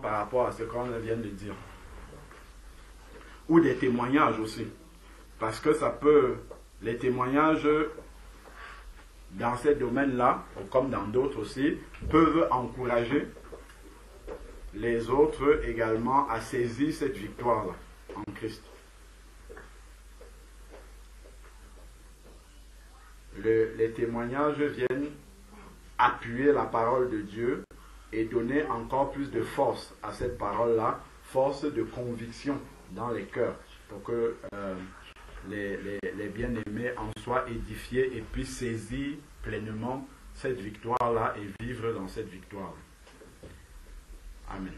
Par rapport à ce qu'on vient de dire. Ou des témoignages aussi. Parce que ça peut, les témoignages dans ces domaines-là, comme dans d'autres aussi, peuvent encourager les autres également à saisir cette victoire-là en Christ. Les témoignages viennent appuyer la parole de Dieu et donner encore plus de force à cette parole-là, force de conviction dans les cœurs, pour que les bien-aimés en soient édifiés et puissent saisir pleinement cette victoire-là et vivre dans cette victoire. Amen.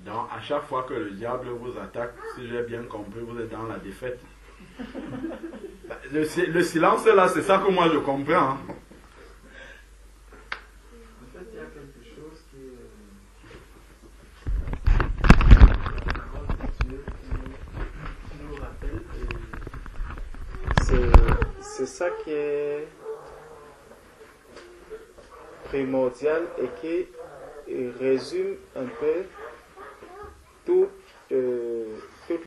Donc, à chaque fois que le diable vous attaque, si j'ai bien compris, vous êtes dans la défaite. Le silence là, c'est ça que moi je comprends. Hein. En fait, il y a quelque chose qui nous rappelle. C'est ça qui est primordial et qui résume un peu toute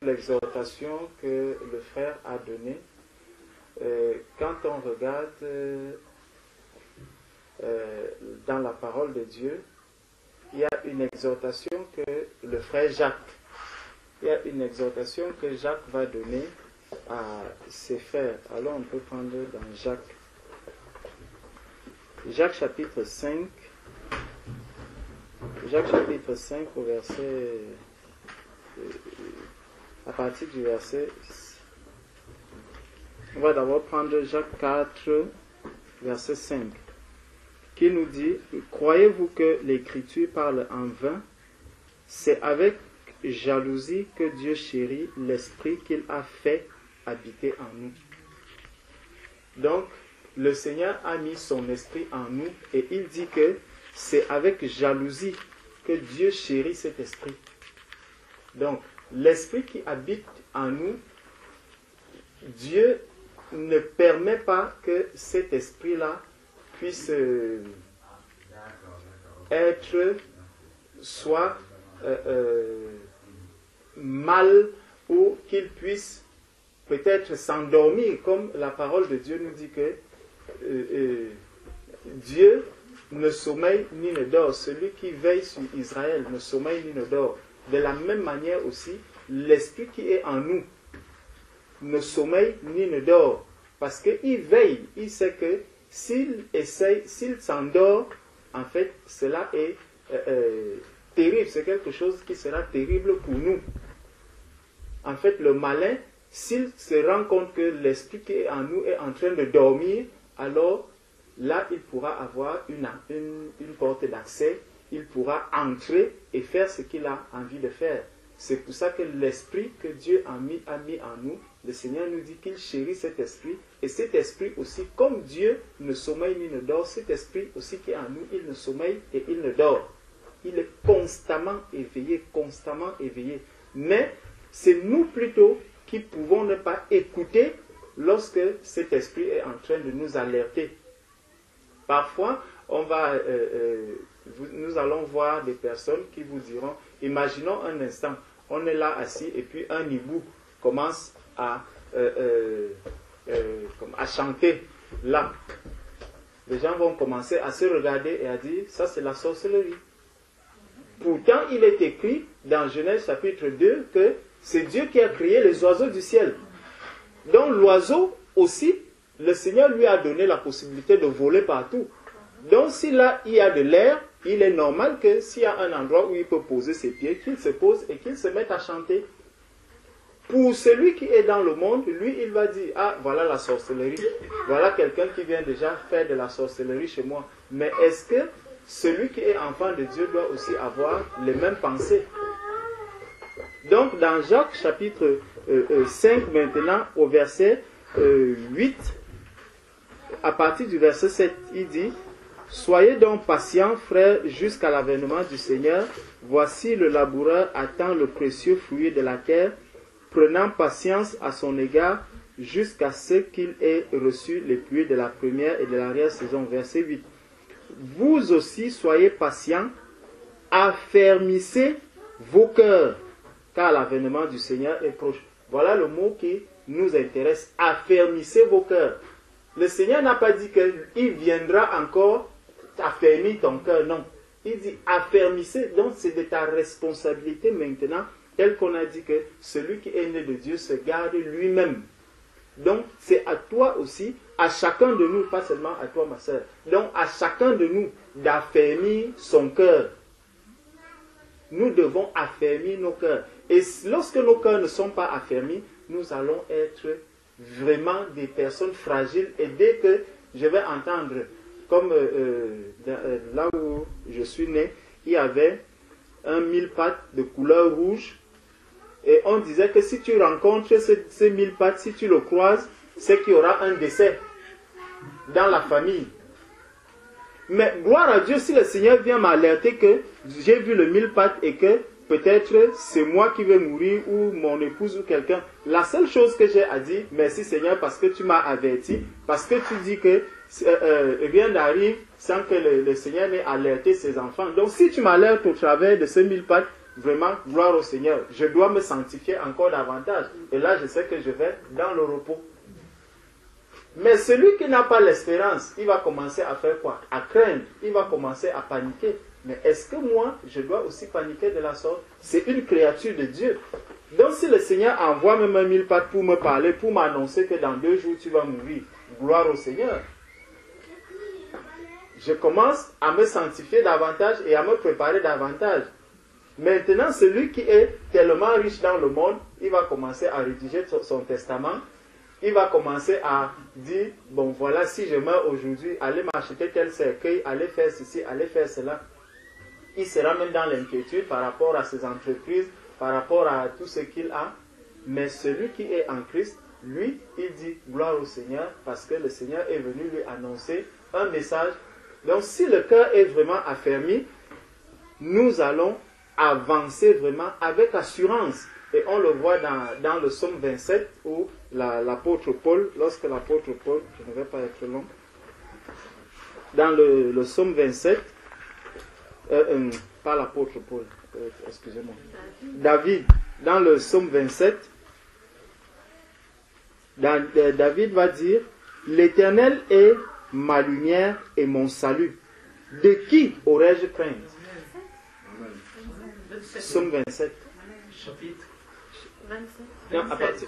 l'exhortation que le frère a donnée. Quand on regarde dans la parole de Dieu, il y a une exhortation que le frère Jacques, va donner à ses frères. Alors on peut prendre dans Jacques chapitre 5, au verset, à partir du verset, on va d'abord prendre Jacques 4, verset 5, qui nous dit: croyez-vous que l'Écriture parle en vain? C'est avec jalousie que Dieu chérit l'esprit qu'il a fait habiter en nous. Donc, le Seigneur a mis son esprit en nous et il dit que c'est avec jalousie que Dieu chérit cet esprit. Donc, l'esprit qui habite en nous, Dieu ne permet pas que cet esprit-là puisse être soit mal ou qu'il puisse peut-être s'endormir, comme la parole de Dieu nous dit que Dieu ne sommeille ni ne dort. Celui qui veille sur Israël ne sommeille ni ne dort. De la même manière aussi, l'esprit qui est en nous ne sommeille ni ne dort. Parce qu'il veille, il sait que s'il s'endort, en fait, cela est terrible. C'est quelque chose qui sera terrible pour nous. En fait, le malin, s'il se rend compte que l'esprit qui est en nous est en train de dormir, alors là, il pourra avoir une porte d'accès, il pourra entrer et faire ce qu'il a envie de faire. C'est pour ça que l'esprit que Dieu a mis en nous, le Seigneur nous dit qu'il chérit cet esprit, et cet esprit aussi, comme Dieu ne sommeille ni ne dort, cet esprit aussi qui est en nous, il ne sommeille et il ne dort. Il est constamment éveillé. Mais c'est nous plutôt qui pouvons ne pas écouter lorsque cet esprit est en train de nous alerter. Parfois, nous allons voir des personnes qui vous diront, imaginons un instant, on est là assis et puis un hibou commence à chanter là. Les gens vont commencer à se regarder et à dire, ça c'est la sorcellerie. Pourtant, il est écrit dans Genèse chapitre 2 que c'est Dieu qui a créé les oiseaux du ciel. Donc l'oiseau aussi, le Seigneur lui a donné la possibilité de voler partout. Donc si là il y a de l'air, il est normal que s'il y a un endroit où il peut poser ses pieds, qu'il se pose et qu'il se mette à chanter. Pour celui qui est dans le monde, lui il va dire, ah voilà la sorcellerie, voilà quelqu'un qui vient déjà faire de la sorcellerie chez moi. Mais est-ce que celui qui est enfant de Dieu doit aussi avoir les mêmes pensées? Donc dans Jacques chapitre 5 maintenant au verset 8, à partir du verset 7, il dit: Soyez donc patients, frères, jusqu'à l'avènement du Seigneur. Voici le laboureur attend le précieux fruit de la terre, prenant patience à son égard jusqu'à ce qu'il ait reçu les pluies de la première et de l'arrière-saison. Verset 8. Vous aussi soyez patients, affermissez vos cœurs, car l'avènement du Seigneur est proche. Voilà le mot qui nous intéresse. Affermissez vos cœurs. Le Seigneur n'a pas dit qu'il viendra encore affermir ton cœur, non. Il dit affermissez, donc c'est de ta responsabilité maintenant, tel qu'on a dit que celui qui est né de Dieu se garde lui-même. Donc c'est à toi aussi, à chacun de nous, pas seulement à toi ma soeur, donc à chacun de nous d'affermir son cœur. Nous devons affermir nos cœurs. Et lorsque nos cœurs ne sont pas affermis, nous allons être vraiment des personnes fragiles. Et dès que je vais entendre, comme là où je suis né, il y avait un mille-pattes de couleur rouge. Et on disait que si tu rencontres ces mille-pattes, si tu le croises, c'est qu'il y aura un décès dans la famille. Mais gloire à Dieu, si le Seigneur vient m'alerter que j'ai vu le mille-pattes et que peut-être c'est moi qui vais mourir ou mon épouse ou quelqu'un, la seule chose que j'ai à dire, merci Seigneur parce que tu m'as averti, parce que tu dis que rien n'arrive sans que le Seigneur n'ait alerté ses enfants. Donc si tu m'alertes au travers de ce mille-pattes, vraiment, gloire au Seigneur, je dois me sanctifier encore davantage. Et là, je sais que je vais dans le repos. Mais celui qui n'a pas l'espérance, il va commencer à faire quoi? À craindre, il va commencer à paniquer. Mais est-ce que moi, je dois aussi paniquer de la sorte? C'est une créature de Dieu. Donc si le Seigneur envoie même un mille-pattes pour me parler, pour m'annoncer que dans 2 jours tu vas mourir, gloire au Seigneur. Je commence à me sanctifier davantage et à me préparer davantage. Maintenant, celui qui est tellement riche dans le monde, il va commencer à rédiger son testament. Il va commencer à dire, bon voilà, si je meurs aujourd'hui, allez m'acheter tel cercueil, allez faire ceci, allez faire cela. Il sera même dans l'inquiétude par rapport à ses entreprises, par rapport à tout ce qu'il a. Mais celui qui est en Christ, lui, il dit gloire au Seigneur parce que le Seigneur est venu lui annoncer un message. Donc si le cœur est vraiment affermi, nous allons avancer vraiment avec assurance. Et on le voit dans le psaume 27 où l'apôtre Paul, lorsque l'apôtre Paul, je ne vais pas être long, dans le psaume 27, pas l'apôtre Paul, excusez-moi, David, dans le psaume 27, David va dire, l'Éternel est ma lumière et mon salut. De qui aurais-je crainte? Psaume 27. Chapitre 27. Non, à partir,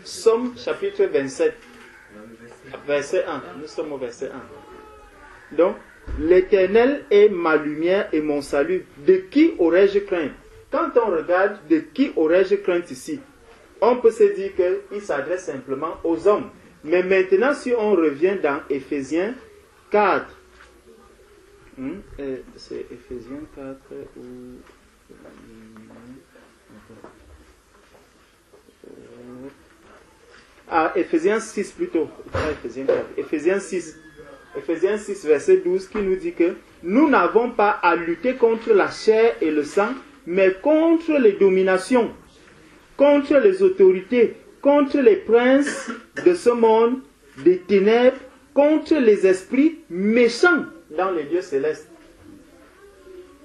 Psaume chapitre 27, verset 1. Nous sommes au verset 1. Donc, l'Éternel est ma lumière et mon salut. De qui aurais-je crainte? Quand on regarde de qui aurais-je crainte ici, on peut se dire qu'il s'adresse simplement aux hommes. Mais maintenant, si on revient dans Éphésiens 4, c'est Éphésiens 4 ou... Éphésiens 6 plutôt. Éphésiens 4. Éphésiens 6 verset 12 qui nous dit que nous n'avons pas à lutter contre la chair et le sang, mais contre les dominations, contre les autorités, contre les princes de ce monde, des ténèbres, contre les esprits méchants dans les lieux célestes.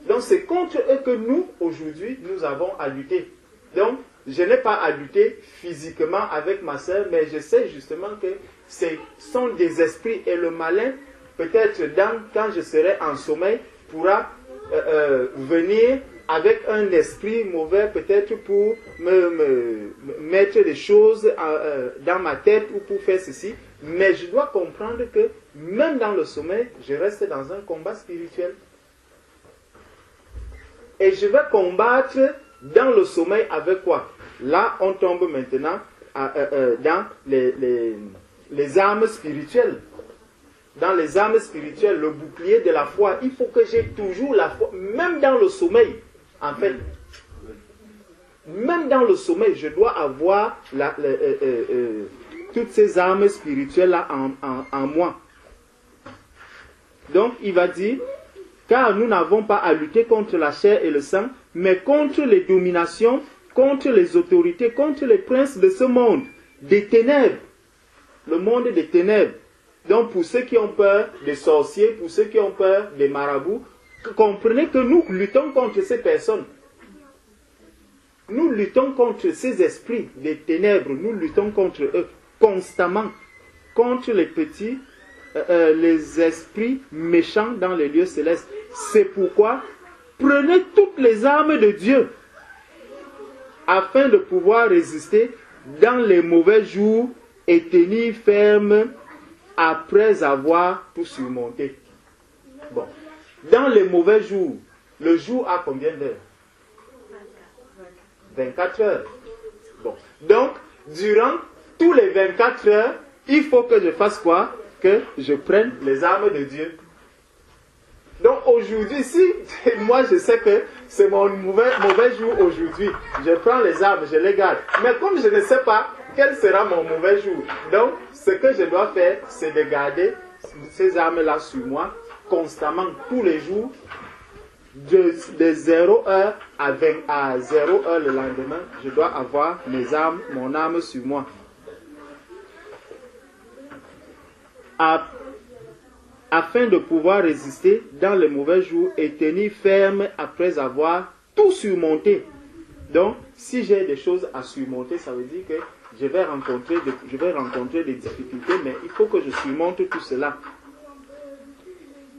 Donc c'est contre eux que nous, aujourd'hui, nous avons à lutter. Donc, je n'ai pas à lutter physiquement avec ma sœur, mais je sais justement que ce sont des esprits et le malin, peut-être quand je serai en sommeil, pourra venir avec un esprit mauvais, peut-être pour me mettre des choses dans ma tête ou pour faire ceci. Mais je dois comprendre que même dans le sommeil, je reste dans un combat spirituel. Et je vais combattre dans le sommeil avec quoi? Là, on tombe maintenant dans les armes spirituelles. Dans les armes spirituelles, le bouclier de la foi. Il faut que j'ai toujours la foi, même dans le sommeil. En fait, même dans le sommeil, je dois avoir toutes ces armes spirituelles-là en moi. Donc il va dire, car nous n'avons pas à lutter contre la chair et le sang, mais contre les dominations, contre les autorités, contre les princes de ce monde, des ténèbres, le monde des ténèbres. Donc pour ceux qui ont peur des sorciers, pour ceux qui ont peur des marabouts, comprenez que nous luttons contre ces personnes. Nous luttons contre ces esprits des ténèbres, nous luttons contre eux constamment, contre les petits, les esprits méchants dans les lieux célestes. C'est pourquoi prenez toutes les armes de Dieu afin de pouvoir résister dans les mauvais jours et tenir ferme après avoir tout surmonté. Bon. Dans les mauvais jours, le jour a combien d'heures? 24 heures. Bon. Donc, durant tous les 24 heures, il faut que je fasse quoi? Que je prenne les armes de Dieu. Donc aujourd'hui, si moi je sais que c'est mon mauvais jour aujourd'hui, je prends les armes, je les garde. Mais comme je ne sais pas quel sera mon mauvais jour, donc ce que je dois faire, c'est de garder ces armes-là sur moi constamment, tous les jours, de 0 heure à 0 heure le lendemain, je dois avoir mes armes, mon arme sur moi. Afin de pouvoir résister dans les mauvais jours et tenir ferme après avoir tout surmonté. Donc, si j'ai des choses à surmonter, ça veut dire que je vais rencontrer des difficultés, mais il faut que je surmonte tout cela.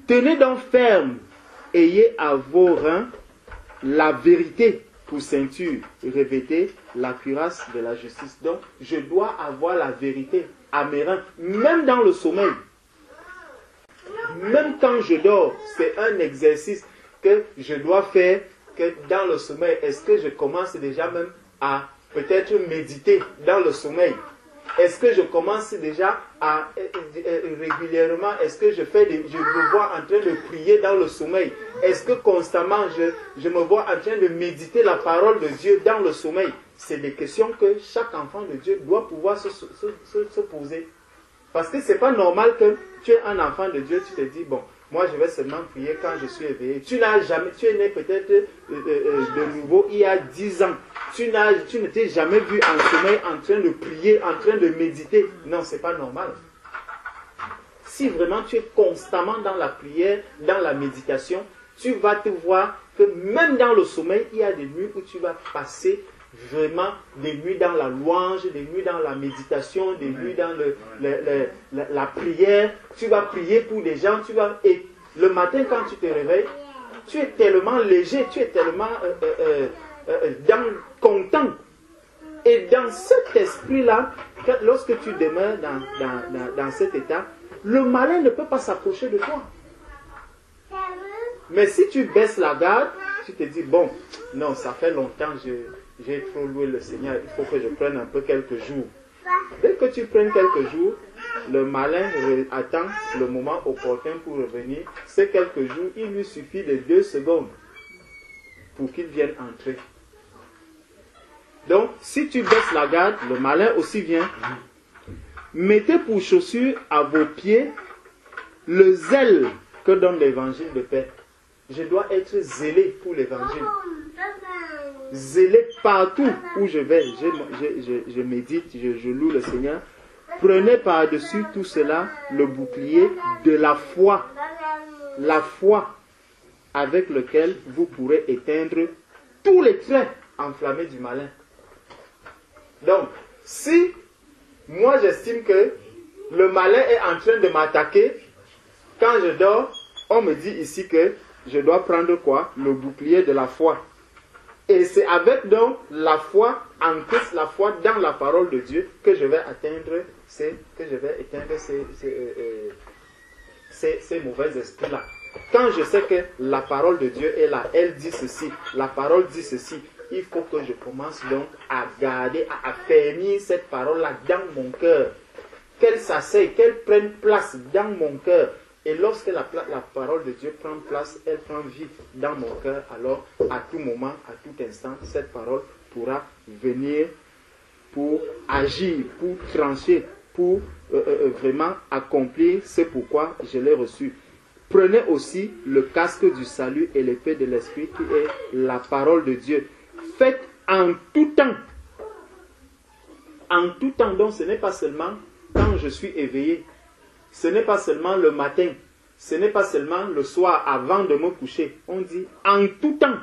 Tenez donc ferme, ayez à vos reins la vérité pour ceinture, revêtez la cuirasse de la justice. Donc, je dois avoir la vérité à mes reins, même dans le sommeil. Même quand je dors, c'est un exercice que je dois faire, que dans le sommeil, est-ce que je commence déjà même à peut-être méditer dans le sommeil? Est-ce que je commence déjà à régulièrement, est-ce que je me vois en train de prier dans le sommeil? Est-ce que constamment je me vois en train de méditer la parole de Dieu dans le sommeil? C'est des questions que chaque enfant de Dieu doit pouvoir se poser. Parce que ce n'est pas normal que tu es un enfant de Dieu, tu te dis, bon, moi je vais seulement prier quand je suis éveillé. Tu es né peut-être de nouveau il y a 10 ans. Tu ne t'es jamais vu en sommeil en train de prier, en train de méditer. Non, ce n'est pas normal. Si vraiment tu es constamment dans la prière, dans la méditation, tu vas te voir que même dans le sommeil, il y a des nuits où tu vas passer vraiment des nuits dans la louange, des nuits dans la méditation, des nuits dans la prière. Tu vas prier pour des gens, et le matin quand tu te réveilles, tu es tellement léger, tu es tellement content. Et dans cet esprit-là, lorsque tu demeures dans cet état, le malin ne peut pas s'approcher de toi. Mais si tu baisses la garde, tu te dis, bon, non, ça fait longtemps, j'ai trop loué le Seigneur, il faut que je prenne un peu quelques jours. Dès que tu prennes quelques jours, le malin attend le moment opportun pour revenir. Ces quelques jours, il lui suffit de 2 secondes pour qu'il vienne entrer. Donc, si tu baisses la garde, le malin aussi vient. Mettez pour chaussure à vos pieds le zèle que donne l'évangile de paix. Je dois être zélé pour l'évangile. Zélé partout où je vais. Je médite, je loue le Seigneur. Prenez par-dessus tout cela le bouclier de la foi. La foi avec lequel vous pourrez éteindre tous les traits enflammés du malin. Donc, si moi j'estime que le malin est en train de m'attaquer, quand je dors, on me dit ici que je dois prendre quoi? Le bouclier de la foi. Et c'est avec donc la foi en Christ, la foi dans la parole de Dieu, que je vais éteindre ces mauvais esprits-là. Quand je sais que la parole de Dieu est là, elle dit ceci, la parole dit ceci, il faut que je commence donc à garder, à affermir cette parole-là dans mon cœur. Qu'elle s'asseye, qu'elle prenne place dans mon cœur. Et lorsque la parole de Dieu prend place, elle prend vie dans mon cœur, alors à tout moment, à tout instant, cette parole pourra venir pour agir, pour trancher, pour vraiment accomplir ce pourquoi je l'ai reçu. Prenez aussi le casque du salut et l'épée de l'esprit qui est la parole de Dieu. Faites en tout temps. En tout temps, donc ce n'est pas seulement quand je suis éveillé. Ce n'est pas seulement le matin. Ce n'est pas seulement le soir avant de me coucher. On dit en tout temps.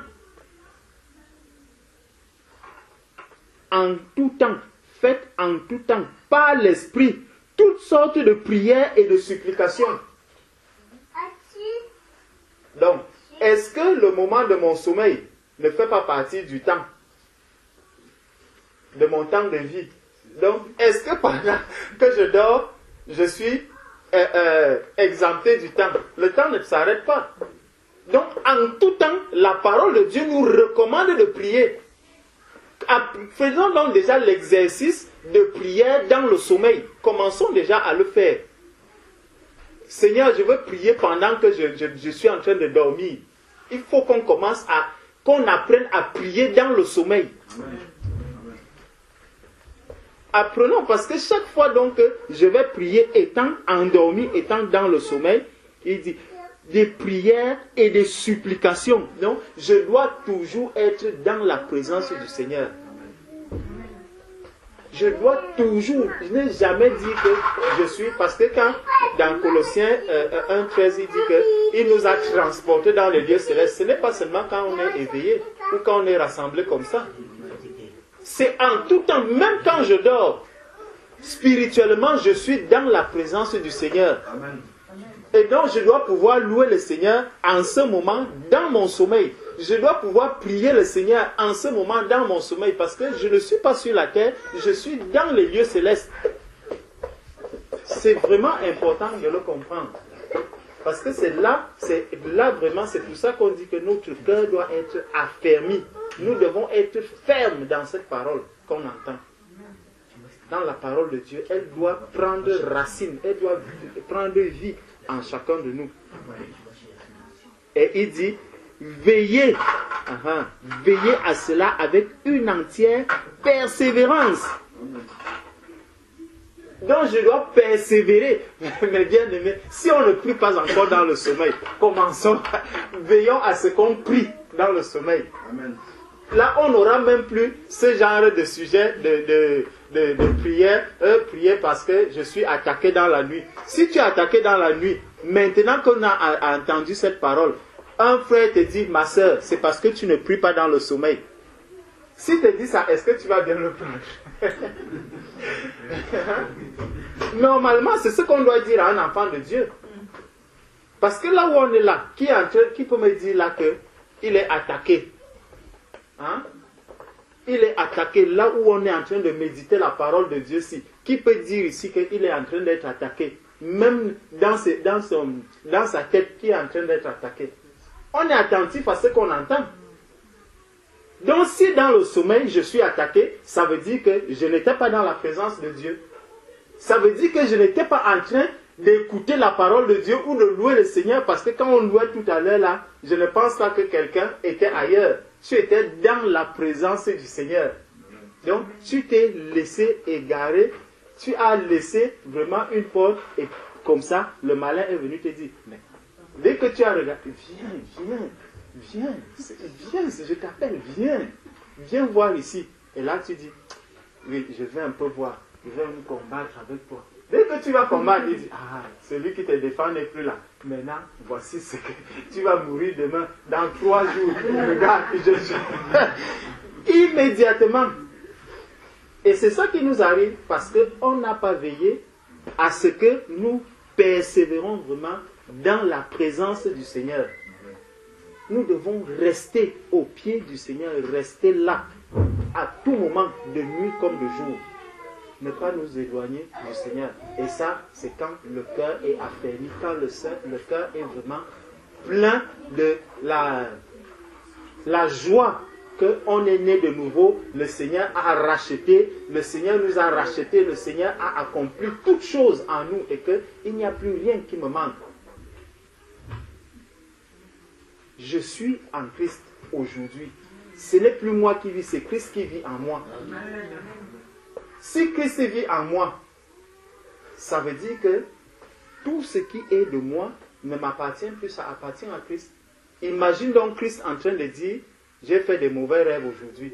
En tout temps. Faites en tout temps, par l'esprit, toutes sortes de prières et de supplications. Donc, est-ce que le moment de mon sommeil ne fait pas partie du temps? De mon temps de vie? Donc, est-ce que pendant que je dors, je suis exempté du temps? Le temps ne s'arrête pas. Donc, en tout temps, la parole de Dieu nous recommande de prier. Faisons donc déjà l'exercice de prière dans le sommeil. Commençons déjà à le faire. Seigneur, je veux prier pendant que je suis en train de dormir. Il faut qu'on commence qu'on apprenne à prier dans le sommeil. Amen. Apprenons, parce que chaque fois donc que je vais prier étant endormi, étant dans le sommeil, il dit des prières et des supplications. Donc, je dois toujours être dans la présence du Seigneur. Je dois toujours, je n'ai jamais dit que je suis, parce que quand, dans Colossiens 1,13, il dit qu'il nous a transportés dans les lieux célestes. Ce n'est pas seulement quand on est éveillé ou quand on est rassemblé comme ça. C'est en tout temps, même quand je dors, spirituellement, je suis dans la présence du Seigneur. Amen. Et donc, je dois pouvoir louer le Seigneur en ce moment, dans mon sommeil. Je dois pouvoir prier le Seigneur en ce moment, dans mon sommeil, parce que je ne suis pas sur la terre, je suis dans les lieux célestes. C'est vraiment important de le comprendre. Parce que c'est là vraiment, c'est pour ça qu'on dit que notre cœur doit être affermi. Nous devons être fermes dans cette parole qu'on entend. Dans la parole de Dieu, elle doit prendre racine, elle doit prendre vie en chacun de nous. Et il dit, veillez à cela avec une entière persévérance. Donc je dois persévérer. Mais bien aimé, si on ne prie pas encore dans le sommeil, commençons, veillons à ce qu'on prie dans le sommeil. Amen. Là, on n'aura même plus ce genre de sujet de prière. Prier parce que je suis attaqué dans la nuit. Si tu es attaqué dans la nuit, maintenant qu'on a entendu cette parole, un frère te dit, ma soeur, c'est parce que tu ne pries pas dans le sommeil. Si te dit ça, est-ce que tu vas bien le prendre? Normalement, c'est ce qu'on doit dire à un enfant de Dieu. Parce que là où on est là, qui peut me dire là qu'il est attaqué? Hein? Il est attaqué là où on est en train de méditer la parole de Dieu. Qui peut dire ici qu'il est en train d'être attaqué? Même dans sa tête, qui est en train d'être attaqué. On est attentif à ce qu'on entend. Donc si dans le sommeil je suis attaqué, ça veut dire que je n'étais pas dans la présence de Dieu. Ça veut dire que je n'étais pas en train d'écouter la parole de Dieu ou de louer le Seigneur, parce que quand on louait tout à l'heure là, je ne pense pas que quelqu'un était ailleurs. Tu étais dans la présence du Seigneur. Donc tu t'es laissé égarer, tu as laissé vraiment une porte, et comme ça le malin est venu te dire, mais dès que tu as regardé, viens, je t'appelle, viens voir ici. Et là tu dis, oui, je vais un peu voir, je vais me combattre avec toi. Dès que tu vas combattre, il dit, celui qui te défend n'est plus là. Maintenant, voici ce que tu vas mourir demain, dans 3 jours. Regarde, immédiatement. Et c'est ça qui nous arrive parce qu'on n'a pas veillé à ce que nous persévérons vraiment dans la présence du Seigneur. Nous devons rester au pied du Seigneur, rester là, à tout moment, de nuit comme de jour. Ne pas nous éloigner du Seigneur. Et ça, c'est quand le cœur est affermi, quand le cœur est vraiment plein de la joie qu'on est né de nouveau. Le Seigneur a racheté, le Seigneur nous a racheté, le Seigneur a accompli toutes choses en nous et qu'il n'y a plus rien qui me manque. Je suis en Christ aujourd'hui. Ce n'est plus moi qui vis, c'est Christ qui vit en moi. Si Christ vit en moi, ça veut dire que tout ce qui est de moi ne m'appartient plus, ça appartient à Christ. Imagine donc Christ en train de dire, j'ai fait des mauvais rêves aujourd'hui.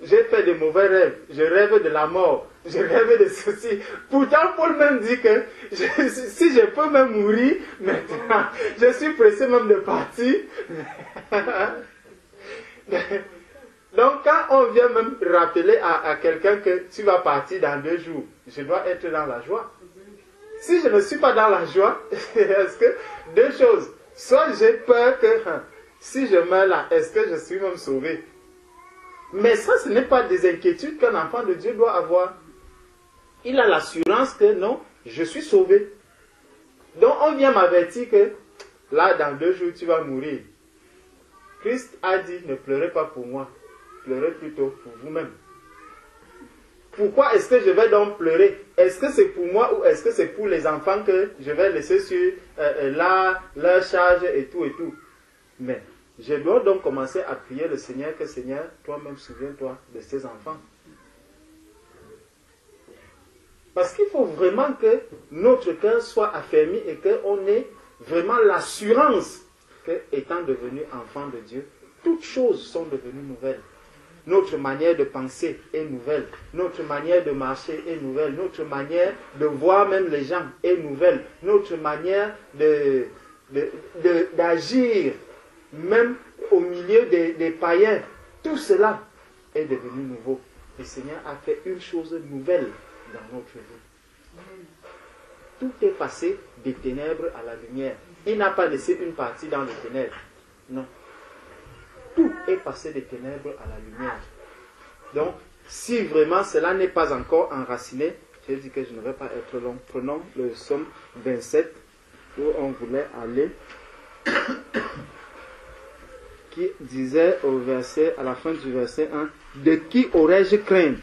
J'ai fait des mauvais rêves, je rêve de la mort, je rêve de ceci. Pourtant, Paul même dit que si je peux même mourir, maintenant, je suis pressé même de partir. Donc, quand on vient même rappeler à quelqu'un que tu vas partir dans 2 jours, je dois être dans la joie. Si je ne suis pas dans la joie, est-ce que 2 choses, soit j'ai peur que si je meurs là, est-ce que je suis même sauvé? Mais ça, ce n'est pas des inquiétudes qu'un enfant de Dieu doit avoir. Il a l'assurance que non, je suis sauvé. Donc on vient m'avertir que là, dans 2 jours, tu vas mourir. Christ a dit, ne pleurez pas pour moi, pleurez plutôt pour vous-même. Pourquoi est-ce que je vais donc pleurer? Est-ce que c'est pour moi ou est-ce que c'est pour les enfants que je vais laisser sur leur charge et tout et tout? Mais je dois donc commencer à prier le Seigneur que Seigneur, toi-même souviens-toi de ces enfants. Parce qu'il faut vraiment que notre cœur soit affermi et qu'on ait vraiment l'assurance que, étant devenu enfant de Dieu, toutes choses sont devenues nouvelles. Notre manière de penser est nouvelle. Notre manière de marcher est nouvelle. Notre manière de voir même les gens est nouvelle. Notre manière d'agir, même au milieu des païens, tout cela est devenu nouveau. Le Seigneur a fait une chose nouvelle dans notre vie. Tout est passé des ténèbres à la lumière. Il n'a pas laissé une partie dans les ténèbres. Non. Tout est passé des ténèbres à la lumière. Donc, si vraiment cela n'est pas encore enraciné, j'ai dit que je ne vais pas être long. Prenons le psaume 27, où on voulait aller, qui disait à la fin du verset 1, « De qui aurais-je crainte?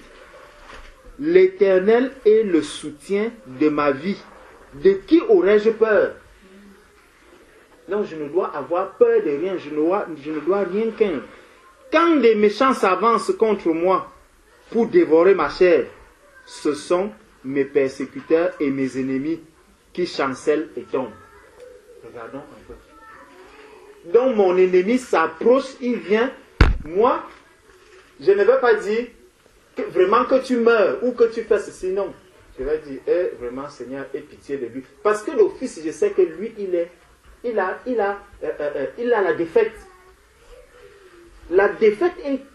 L'Éternel est le soutien de ma vie. De qui aurais-je peur? » Donc je ne dois avoir peur de rien, je ne dois rien craindre. Quand les méchants s'avancent contre moi pour dévorer ma chair, ce sont mes persécuteurs et mes ennemis qui chancellent et tombent. Regardons un peu. Donc mon ennemi s'approche, il vient. Moi, je ne vais pas dire vraiment que tu meurs ou que tu fais ceci, non. Je vais dire, vraiment Seigneur, aie pitié de lui. Parce que d'office, je sais que lui, il a la défaite. La défaite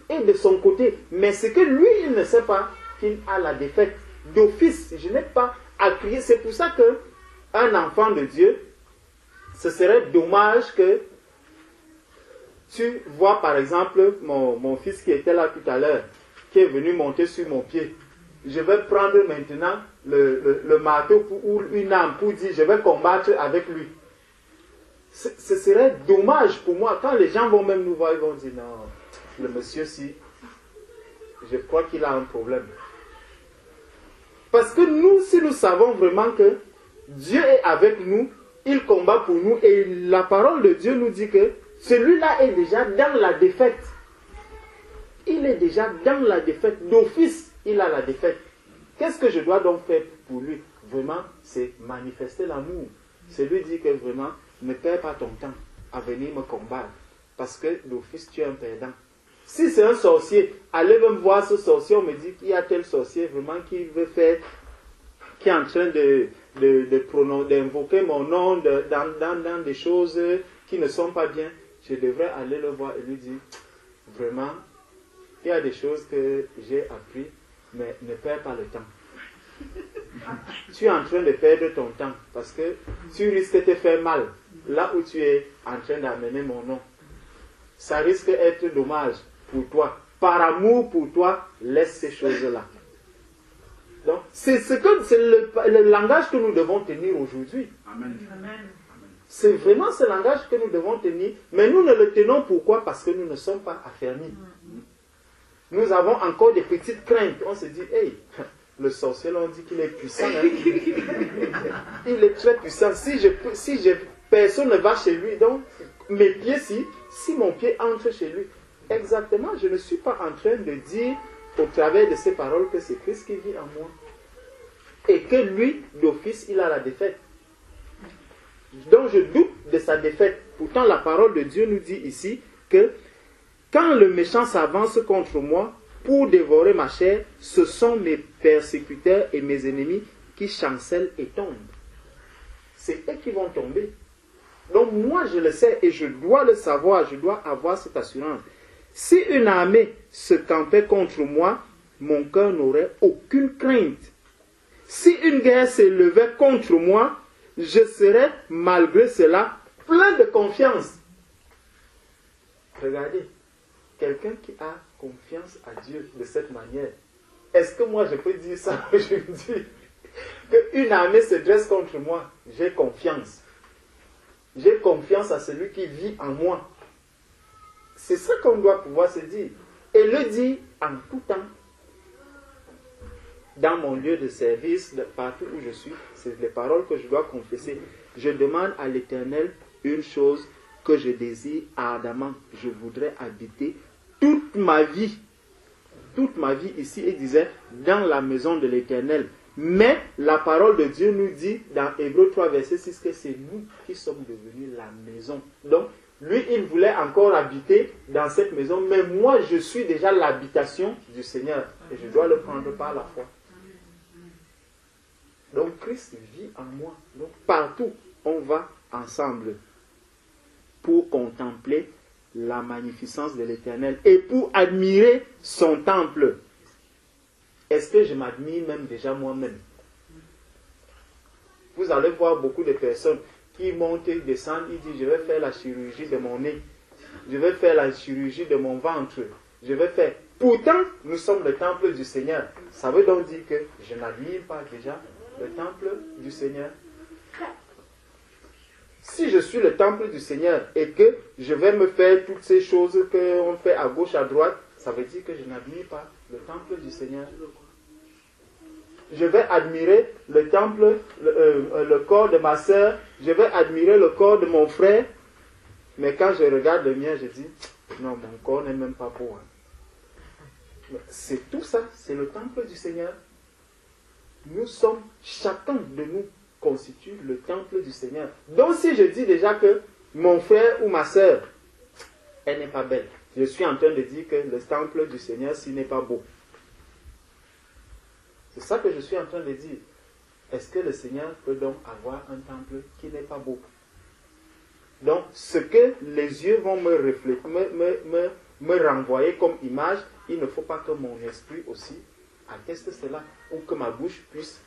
est de son côté. Mais c'est que lui, il ne sait pas qu'il a la défaite. D'office, je n'ai pas à crier. C'est pour ça qu'un enfant de Dieu, ce serait dommage que tu vois par exemple mon fils qui était là tout à l'heure, qui est venu monter sur mon pied. Je vais prendre maintenant le marteau ou une arme pour dire je vais combattre avec lui. Ce serait dommage pour moi. Quand les gens vont même nous voir, ils vont dire non, le monsieur, si, je crois qu'il a un problème. Parce que nous, si nous savons vraiment que Dieu est avec nous, il combat pour nous et la parole de Dieu nous dit que celui-là est déjà dans la défaite. Il est déjà dans la défaite. D'office, il a la défaite. Qu'est-ce que je dois donc faire pour lui? Vraiment, c'est manifester l'amour. C'est lui dire que vraiment, ne perds pas ton temps à venir me combattre. Parce que d'office, tu es un perdant. Si c'est un sorcier, allez même voir ce sorcier, on me dit qu'il y a tel sorcier vraiment qui veut faire, qui est en train d'invoquer mon nom dans des choses qui ne sont pas bien. Je devrais aller le voir et lui dire, vraiment, il y a des choses que j'ai appris, mais ne perds pas le temps. Tu es en train de perdre ton temps parce que tu risques de te faire mal là où tu es en train d'amener mon nom. Ça risque d'être dommage pour toi. Par amour pour toi, laisse ces choses-là. Donc, c'est le langage que nous devons tenir aujourd'hui. Amen. C'est vraiment ce langage que nous devons tenir. Mais nous ne le tenons pourquoi? Parce que nous ne sommes pas affermis. Nous avons encore des petites craintes. On se dit, hey, le sorcier, on dit qu'il est puissant. Hein? Il est très puissant. Personne ne va chez lui. Donc, mes pieds, si mon pied entre chez lui, exactement, je ne suis pas en train de dire au travers de ces paroles que c'est Christ qui vit en moi. et que lui, d'office, il a la défaite. Donc je doute de sa défaite. Pourtant, la parole de Dieu nous dit ici que quand le méchant s'avance contre moi pour dévorer ma chair, ce sont mes persécuteurs et mes ennemis qui chancellent et tombent. C'est eux qui vont tomber. Donc moi, je le sais et je dois le savoir, je dois avoir cette assurance. Si une armée se campait contre moi, mon cœur n'aurait aucune crainte. Si une guerre s'élevait contre moi, je serais malgré cela plein de confiance. Regardez, quelqu'un qui a confiance à Dieu de cette manière, est-ce que moi je peux dire ça aujourd'hui? Qu'une armée se dresse contre moi, j'ai confiance. J'ai confiance à celui qui vit en moi. C'est ça qu'on doit pouvoir se dire. Et le dire en tout temps. Dans mon lieu de service, partout où je suis, c'est les paroles que je dois confesser. Je demande à l'Éternel une chose que je désire ardemment. Je voudrais habiter toute ma vie ici, il disait, dans la maison de l'Éternel. Mais la parole de Dieu nous dit dans Hébreux 3, verset 6, que c'est nous qui sommes devenus la maison. Donc, lui, il voulait encore habiter dans cette maison, mais moi, je suis déjà l'habitation du Seigneur. Et je dois le prendre par la foi. Donc, Christ vit en moi. Donc, partout, on va ensemble pour contempler la magnificence de l'Éternel et pour admirer son temple. Est-ce que je m'admire même déjà moi-même? Vous allez voir beaucoup de personnes qui montent et descendent, ils disent, je vais faire la chirurgie de mon nez, je vais faire la chirurgie de mon ventre, je vais faire... Pourtant, nous sommes le temple du Seigneur. Ça veut donc dire que je n'admire pas déjà le temple du Seigneur. Si je suis le temple du Seigneur et que je vais me faire toutes ces choses qu'on fait à gauche, à droite, ça veut dire que je n'admire pas le temple du Seigneur. Je vais admirer le temple, le corps de ma sœur, je vais admirer le corps de mon frère, mais quand je regarde le mien, je dis, non, mon corps n'est même pas beau. C'est tout ça, c'est le temple du Seigneur. Nous sommes, chacun de nous constitue le temple du Seigneur. Donc si je dis déjà que mon frère ou ma sœur, elle n'est pas belle, je suis en train de dire que le temple du Seigneur, s'il n'est pas beau. C'est ça que je suis en train de dire. Est-ce que le Seigneur peut donc avoir un temple qui n'est pas beau? Donc, ce que les yeux vont me refléter, me renvoyer comme image, il ne faut pas que mon esprit aussi atteste cela, ou que ma bouche puisse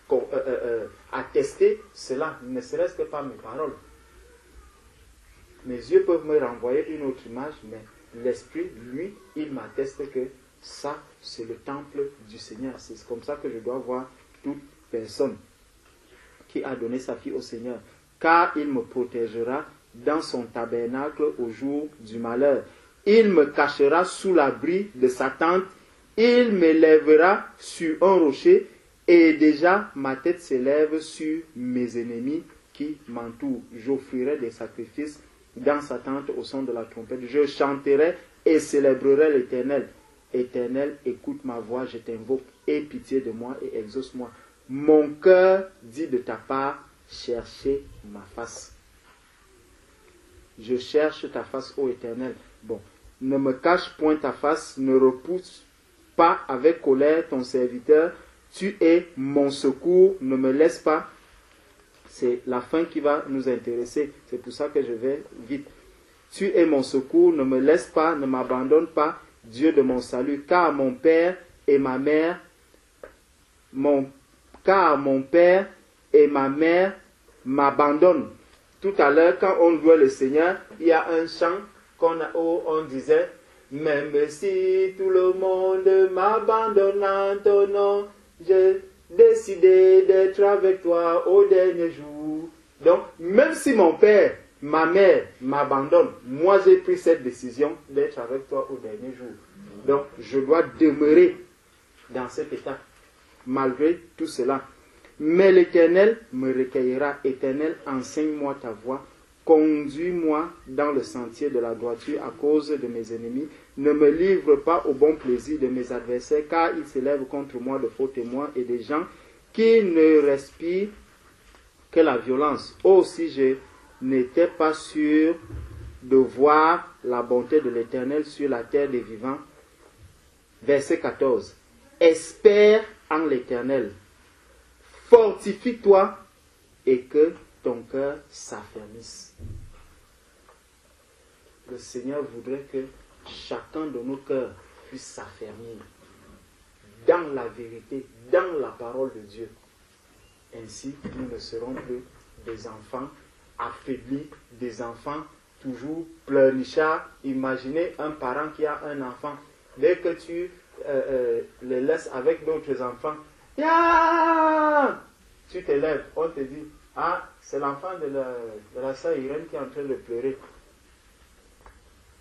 attester cela, ne serait-ce que par mes paroles. Mes yeux peuvent me renvoyer une autre image, mais l'esprit, lui, il m'atteste que ça, c'est le temple du Seigneur. C'est comme ça que je dois voir toute personne qui a donné sa vie au Seigneur. Car il me protégera dans son tabernacle au jour du malheur. Il me cachera sous l'abri de sa tente. Il m'élèvera sur un rocher. Et déjà, ma tête s'élève sur mes ennemis qui m'entourent. J'offrirai des sacrifices dans sa tente au son de la trompette. Je chanterai et célébrerai l'Éternel. Éternel, écoute ma voix, je t'invoque, aie pitié de moi et exauce-moi. Mon cœur dit de ta part, cherchez ma face. Je cherche ta face, ô Éternel. Bon, ne me cache point ta face, ne repousse pas avec colère ton serviteur. Tu es mon secours, ne me laisse pas. C'est la fin qui va nous intéresser. C'est pour ça que je vais vite. Tu es mon secours, ne me laisse pas, ne m'abandonne pas, Dieu de mon salut, car mon père et ma mère m'abandonnent. Tout à l'heure, quand on louait le Seigneur, il y a un chant où on disait, même si tout le monde m'abandonne en ton nom, j'ai décidé d'être avec toi au dernier jour. Donc, même si mon père, ma mère m'abandonne, moi j'ai pris cette décision d'être avec toi au dernier jour. Donc, je dois demeurer dans cet état, malgré tout cela. Mais l'Éternel me recueillera. Éternel, enseigne-moi ta voie. Conduis-moi dans le sentier de la droiture à cause de mes ennemis. Ne me livre pas au bon plaisir de mes adversaires, car ils s'élèvent contre moi de faux témoins et des gens qui ne respire que la violence. Oh, si je n'étais pas sûr de voir la bonté de l'Éternel sur la terre des vivants. Verset 14. Espère en l'Éternel. Fortifie-toi et que ton cœur s'affermisse. Le Seigneur voudrait que chacun de nos cœurs puisse s'affermir dans la vérité, dans la parole de Dieu. Ainsi, nous ne serons plus des enfants affaiblis, des enfants toujours pleurnichards. Imaginez un parent qui a un enfant. Dès que tu le laisses avec d'autres enfants, tu te lèves, on te dit, ah, c'est l'enfant de la sœur Irène qui est en train de pleurer.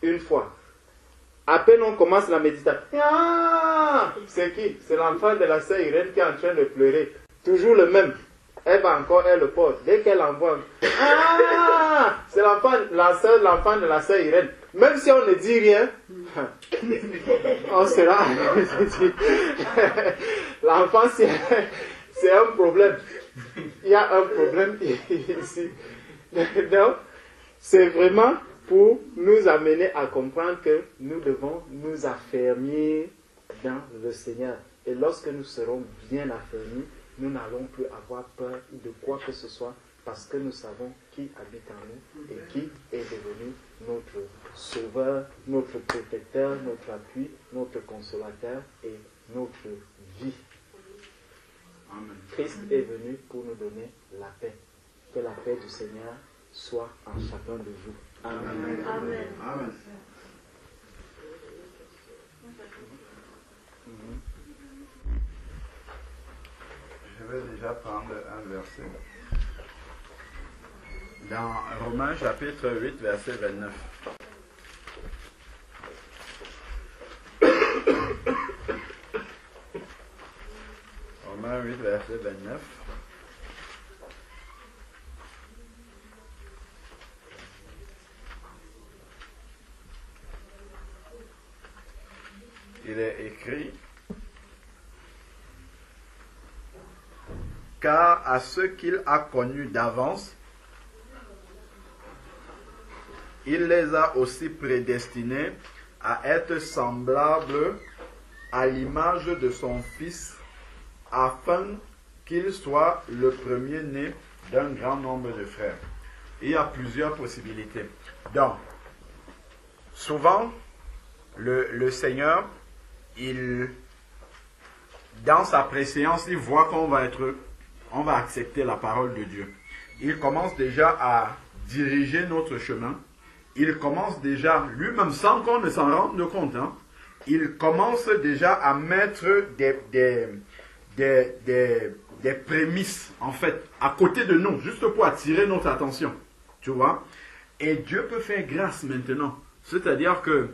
Une fois. À peine on commence la méditation. C'est qui? C'est l'enfant de la sœur Irène qui est en train de pleurer. Toujours le même. Elle va encore, elle le porte. Dès qu'elle envoie, c'est l'enfant de la sœur Irène. Même si on ne dit rien, on sera. L'enfant, c'est un problème. Il y a un problème ici. Donc, c'est vraiment pour nous amener à comprendre que nous devons nous affermir dans le Seigneur. Et lorsque nous serons bien affermis, nous n'allons plus avoir peur de quoi que ce soit, parce que nous savons qui habite en nous et qui est devenu notre sauveur, notre protecteur, notre appui, notre consolateur et notre vie. Amen. Christ est venu pour nous donner la paix. Que la paix du Seigneur soit en chacun de vous. Amen. Amen. Amen. Je vais déjà prendre un verset. Dans Romains chapitre 8, verset 29. Romains 8, verset 29. Il est écrit: car à ceux qu'il a connus d'avance, il les a aussi prédestinés à être semblables à l'image de son Fils, afin qu'il soit le premier-né d'un grand nombre de frères. Il y a plusieurs possibilités. Donc, souvent, le Seigneur, dans sa préséance, il voit qu'on va accepter la parole de Dieu. Il commence déjà à diriger notre chemin. Il commence déjà, lui-même, sans qu'on ne s'en rende compte, il commence déjà à mettre des prémices, en fait, à côté de nous, juste pour attirer notre attention. Tu vois? Et Dieu peut faire grâce maintenant. C'est-à-dire que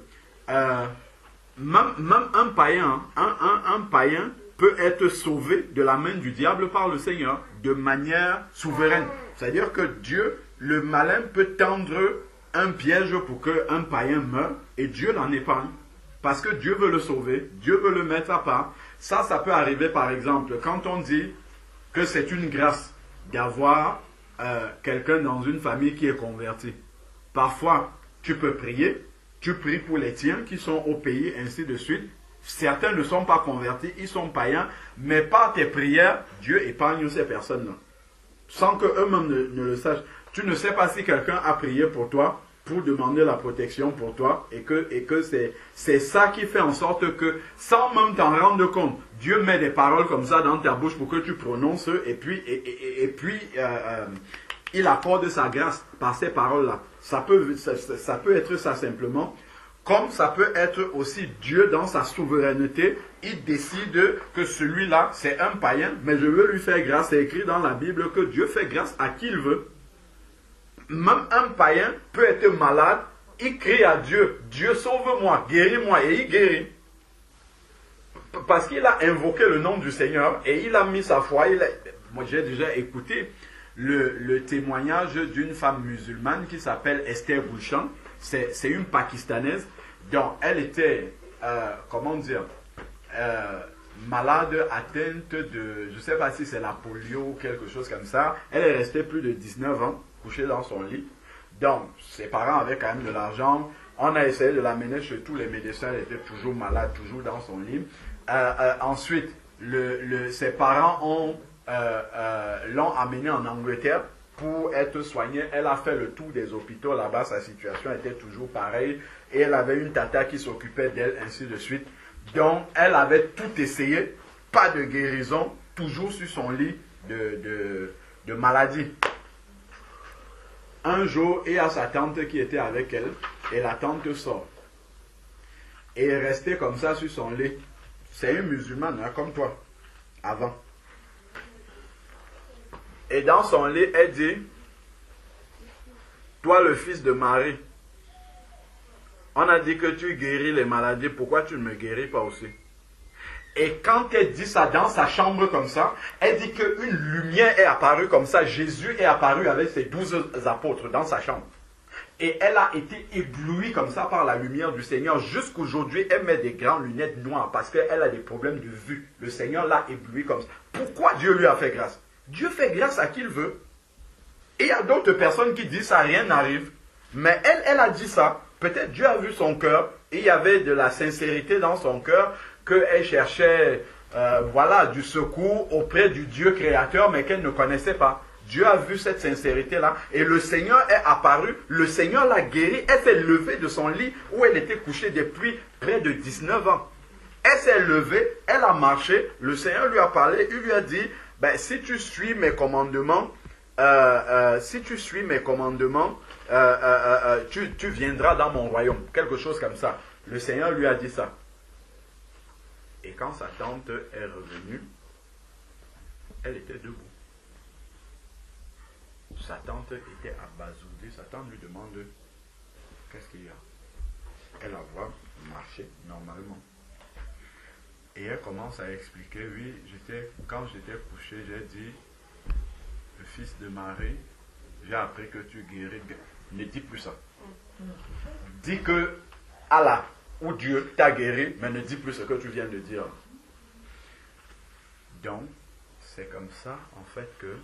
même un païen, un païen peut être sauvé de la main du diable par le Seigneur de manière souveraine. C'est-à-dire que Dieu, le malin, peut tendre un piège pour qu'un païen meure et Dieu l'en épargne. Parce que Dieu veut le sauver, Dieu veut le mettre à part. Ça peut arriver par exemple quand on dit que c'est une grâce d'avoir quelqu'un dans une famille qui est converti. Parfois, tu peux prier, tu pries pour les tiens qui sont au pays, ainsi de suite. Certains ne sont pas convertis, ils sont païens, mais par tes prières, Dieu épargne ces personnes-là. Sans qu'eux-mêmes ne le sachent. Tu ne sais pas si quelqu'un a prié pour toi, pour demander la protection pour toi, et que c'est ça qui fait en sorte que, sans même t'en rendre compte, Dieu met des paroles comme ça dans ta bouche pour que tu prononces, et puis il accorde sa grâce par ces paroles-là. Ça peut être ça simplement. Comme ça peut être aussi Dieu dans sa souveraineté, il décide que celui-là, c'est un païen, mais je veux lui faire grâce. C'est écrit dans la Bible que Dieu fait grâce à qui il veut. Même un païen peut être malade, il crie à Dieu, Dieu sauve-moi, guéris-moi, et il guérit. Parce qu'il a invoqué le nom du Seigneur et il a mis sa foi. Moi j'ai déjà écouté le témoignage d'une femme musulmane qui s'appelle Esther Gulshan. C'est une Pakistanaise. Donc elle était, malade, atteinte de, je ne sais pas si c'est la polio ou quelque chose comme ça. Elle est restée plus de 19 ans couchée dans son lit. Donc, ses parents avaient quand même de l'argent. On a essayé de l'amener chez tous les médecins. Elle était toujours malade, toujours dans son lit. Ensuite, ses parents l'ont amenée en Angleterre pour être soignée. Elle a fait le tour des hôpitaux là-bas. Sa situation était toujours pareille. Et elle avait une tata qui s'occupait d'elle, ainsi de suite. Donc, elle avait tout essayé. Pas de guérison. Toujours sur son lit de maladie. Un jour, il y a sa tante qui était avec elle. Et la tante sort. Et est restée comme ça sur son lit. C'est une musulmane, hein, comme toi. Avant. Et dans son lit, elle dit, toi le fils de Marie, on a dit que tu guéris les maladies, pourquoi tu ne me guéris pas aussi? Et quand elle dit ça dans sa chambre comme ça, elle dit qu'une lumière est apparue comme ça, Jésus est apparu avec ses 12 apôtres dans sa chambre. Et elle a été éblouie comme ça par la lumière du Seigneur. Jusqu'aujourd'hui, elle met des grandes lunettes noires parce qu'elle a des problèmes de vue. Le Seigneur l'a éblouie comme ça. Pourquoi Dieu lui a fait grâce? Dieu fait grâce à qui il veut. Et il y a d'autres personnes qui disent ça, rien n'arrive. Mais elle a dit ça. Peut-être Dieu a vu son cœur. Et il y avait de la sincérité dans son cœur qu'elle cherchait du secours auprès du Dieu créateur, mais qu'elle ne connaissait pas. Dieu a vu cette sincérité-là et le Seigneur est apparu, le Seigneur l'a guérie, elle s'est levée de son lit où elle était couchée depuis près de 19 ans. Elle s'est levée, elle a marché, le Seigneur lui a parlé, il lui a dit, si tu suis mes commandements, tu viendras dans mon royaume, quelque chose comme ça. Le Seigneur lui a dit ça. Et quand sa tante est revenue, elle était debout. Sa tante était abasourdie. Sa tante lui demande qu'est-ce qu'il y a. Elle la voit marcher normalement. Et elle commence à expliquer, oui, quand j'étais couché, j'ai dit, le fils de Marie, j'ai appris que tu guéris. Ne dis plus ça. Dis que Allah ou Dieu t'a guéri, mais ne dis plus ce que tu viens de dire. Donc, c'est comme ça, en fait, que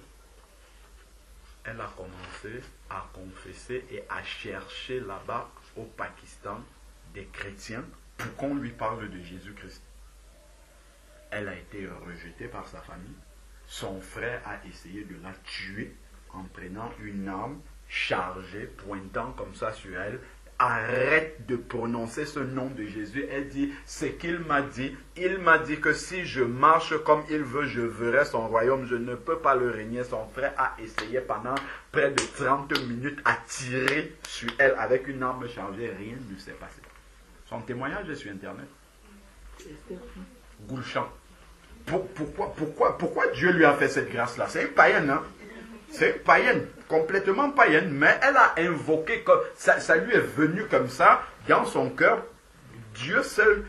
elle a commencé à confesser et à chercher là-bas au Pakistan des chrétiens pour qu'on lui parle de Jésus-Christ. Elle a été rejetée par sa famille. Son frère a essayé de la tuer en prenant une arme chargée, pointant comme ça sur elle. Arrête de prononcer ce nom de Jésus. Elle dit, c'est qu'il m'a dit. Il m'a dit que si je marche comme il veut, je verrai son royaume. Je ne peux pas le régner. Son frère a essayé pendant près de 30 minutes à tirer sur elle avec une arme chargée. Rien ne s'est passé. Son témoignage est sur Internet. Goulchan. Pourquoi Dieu lui a fait cette grâce-là? C'est une païenne, hein? C'est une païenne, complètement païenne, mais elle a invoqué, ça lui est venu comme ça, dans son cœur. Dieu seul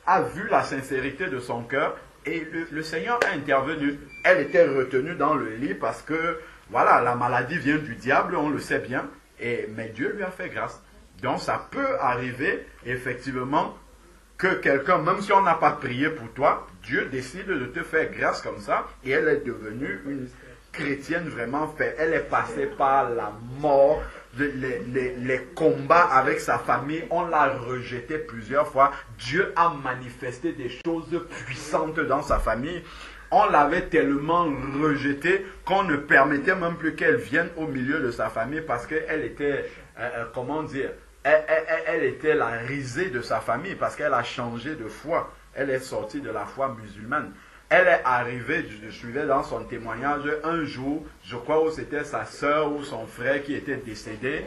a vu la sincérité de son cœur et le Seigneur a intervenu. Elle était retenue dans le lit parce que, voilà, la maladie vient du diable, on le sait bien, mais Dieu lui a fait grâce. Donc ça peut arriver, effectivement, que quelqu'un, même si on n'a pas prié pour toi, Dieu décide de te faire grâce comme ça et elle est devenue une chrétienne vraiment faite. Elle est passée par la mort, les combats avec sa famille. On l'a rejetée plusieurs fois. Dieu a manifesté des choses puissantes dans sa famille. On l'avait tellement rejetée qu'on ne permettait même plus qu'elle vienne au milieu de sa famille parce qu'elle était, elle était la risée de sa famille parce qu'elle a changé de foi. Elle est sortie de la foi musulmane. Elle est arrivée, je suivais dans son témoignage, un jour, je crois où c'était sa soeur ou son frère qui était décédé,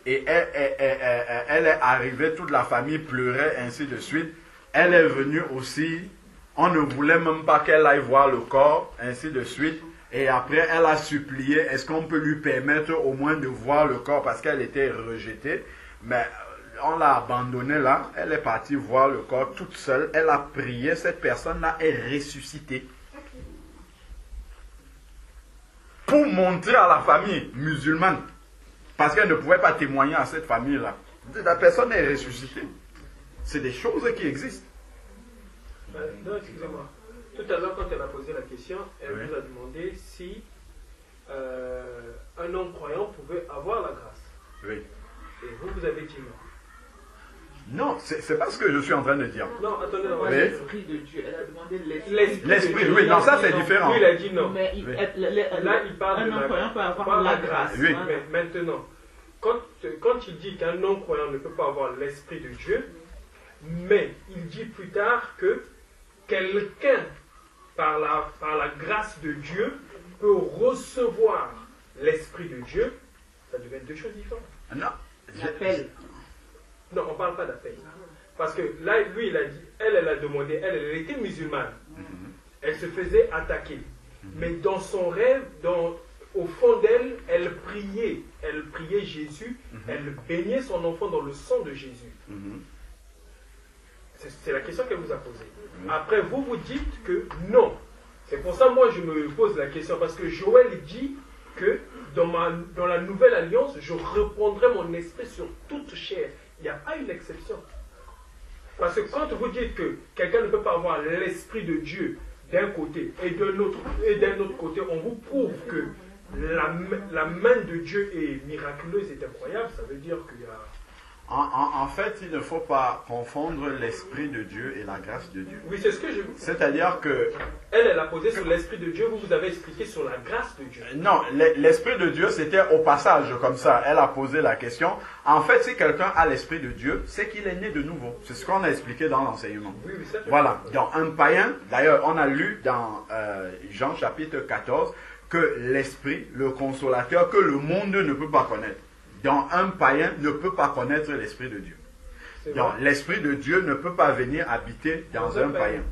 et elle est arrivée, toute la famille pleurait, ainsi de suite. Elle est venue aussi, on ne voulait même pas qu'elle aille voir le corps, ainsi de suite. Et après, elle a supplié, est-ce qu'on peut lui permettre au moins de voir le corps parce qu'elle était rejetée. Mais on l'a abandonnée là, elle est partie voir le corps toute seule, elle a prié, cette personne-là est ressuscitée. Pour montrer à la famille musulmane, parce qu'elle ne pouvait pas témoigner à cette famille-là. La personne est ressuscitée. C'est des choses qui existent. Non, excusez-moi. Tout à l'heure, quand elle a posé la question, elle Oui. vous a demandé si un non-croyant pouvait avoir la grâce. Oui. Et vous avez dit non. Non, c'est pas ce que je suis en train de dire. Non, attendez, Non, Oui. l'esprit de Dieu. Elle a demandé L'esprit, oui, non, ça c'est différent. Lui, il a dit non. Mais Oui. Là, il parle un de la non-croyant peut avoir par la la grâce. Oui. Voilà. Mais maintenant, quand il dit qu'un non-croyant ne peut pas avoir l'esprit de Dieu, mais il dit plus tard que quelqu'un, par la grâce de Dieu, peut recevoir l'esprit de Dieu, ça devient deux choses différentes. Non. L'appel. Non, on ne parle pas d'appel. Parce que là, lui, il a dit, elle a demandé, elle était musulmane. Elle se faisait attaquer. Mais dans son rêve, au fond d'elle, elle priait Jésus, elle baignait son enfant dans le sang de Jésus. C'est la question qu'elle vous a posée. Après, vous dites que non. C'est pour ça, moi, je me pose la question. Parce que Joël dit que dans la nouvelle alliance, je reprendrai mon esprit sur toute chair. Il n'y a pas une exception. Parce que quand vous dites que quelqu'un ne peut pas avoir l'esprit de Dieu d'un côté et d'un autre côté, on vous prouve que la main de Dieu est miraculeuse, est incroyable, ça veut dire qu'il y a... En fait, il ne faut pas confondre l'esprit de Dieu et la grâce de Dieu. Oui, c'est ce que je... C'est-à-dire que... Elle a posé sur l'esprit de Dieu, vous avez expliqué sur la grâce de Dieu. Non, l'esprit de Dieu, c'était au passage, comme ça. Elle a posé la question. En fait, si quelqu'un a l'esprit de Dieu, c'est qu'il est né de nouveau. C'est ce qu'on a expliqué dans l'enseignement. Oui, ça, Voilà. Dans un païen, d'ailleurs, on a lu dans Jean chapitre 14 que l'esprit, le consolateur, que le monde ne peut pas connaître. Donc, un païen ne peut pas connaître l'esprit de Dieu. Donc, l'esprit de Dieu ne peut pas venir habiter dans un païen.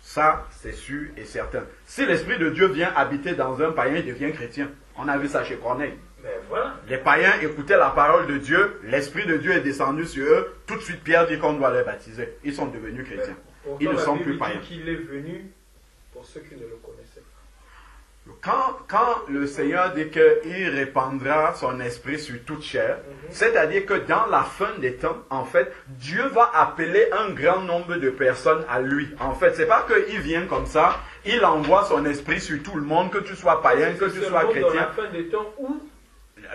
Ça, c'est sûr et certain. Si l'esprit de Dieu vient habiter dans un païen, il devient chrétien. On a vu ça chez Corneille. Mais voilà. Les païens écoutaient la parole de Dieu, l'esprit de Dieu est descendu sur eux. Tout de suite, Pierre dit qu'on doit les baptiser. Ils sont devenus chrétiens. Pourtant, Ils ne sont Bible plus dit païens. qu'il est venu pour ceux qui ne le connaissaient pas. Quand le Seigneur dit qu'il répandra son esprit sur toute chair, c'est-à-dire que dans la fin des temps, en fait, Dieu va appeler un grand nombre de personnes à lui. En fait, c'est pas qu'il vient comme ça, il envoie son esprit sur tout le monde, que tu sois païen, que tu sois chrétien. Dans la fin des temps où...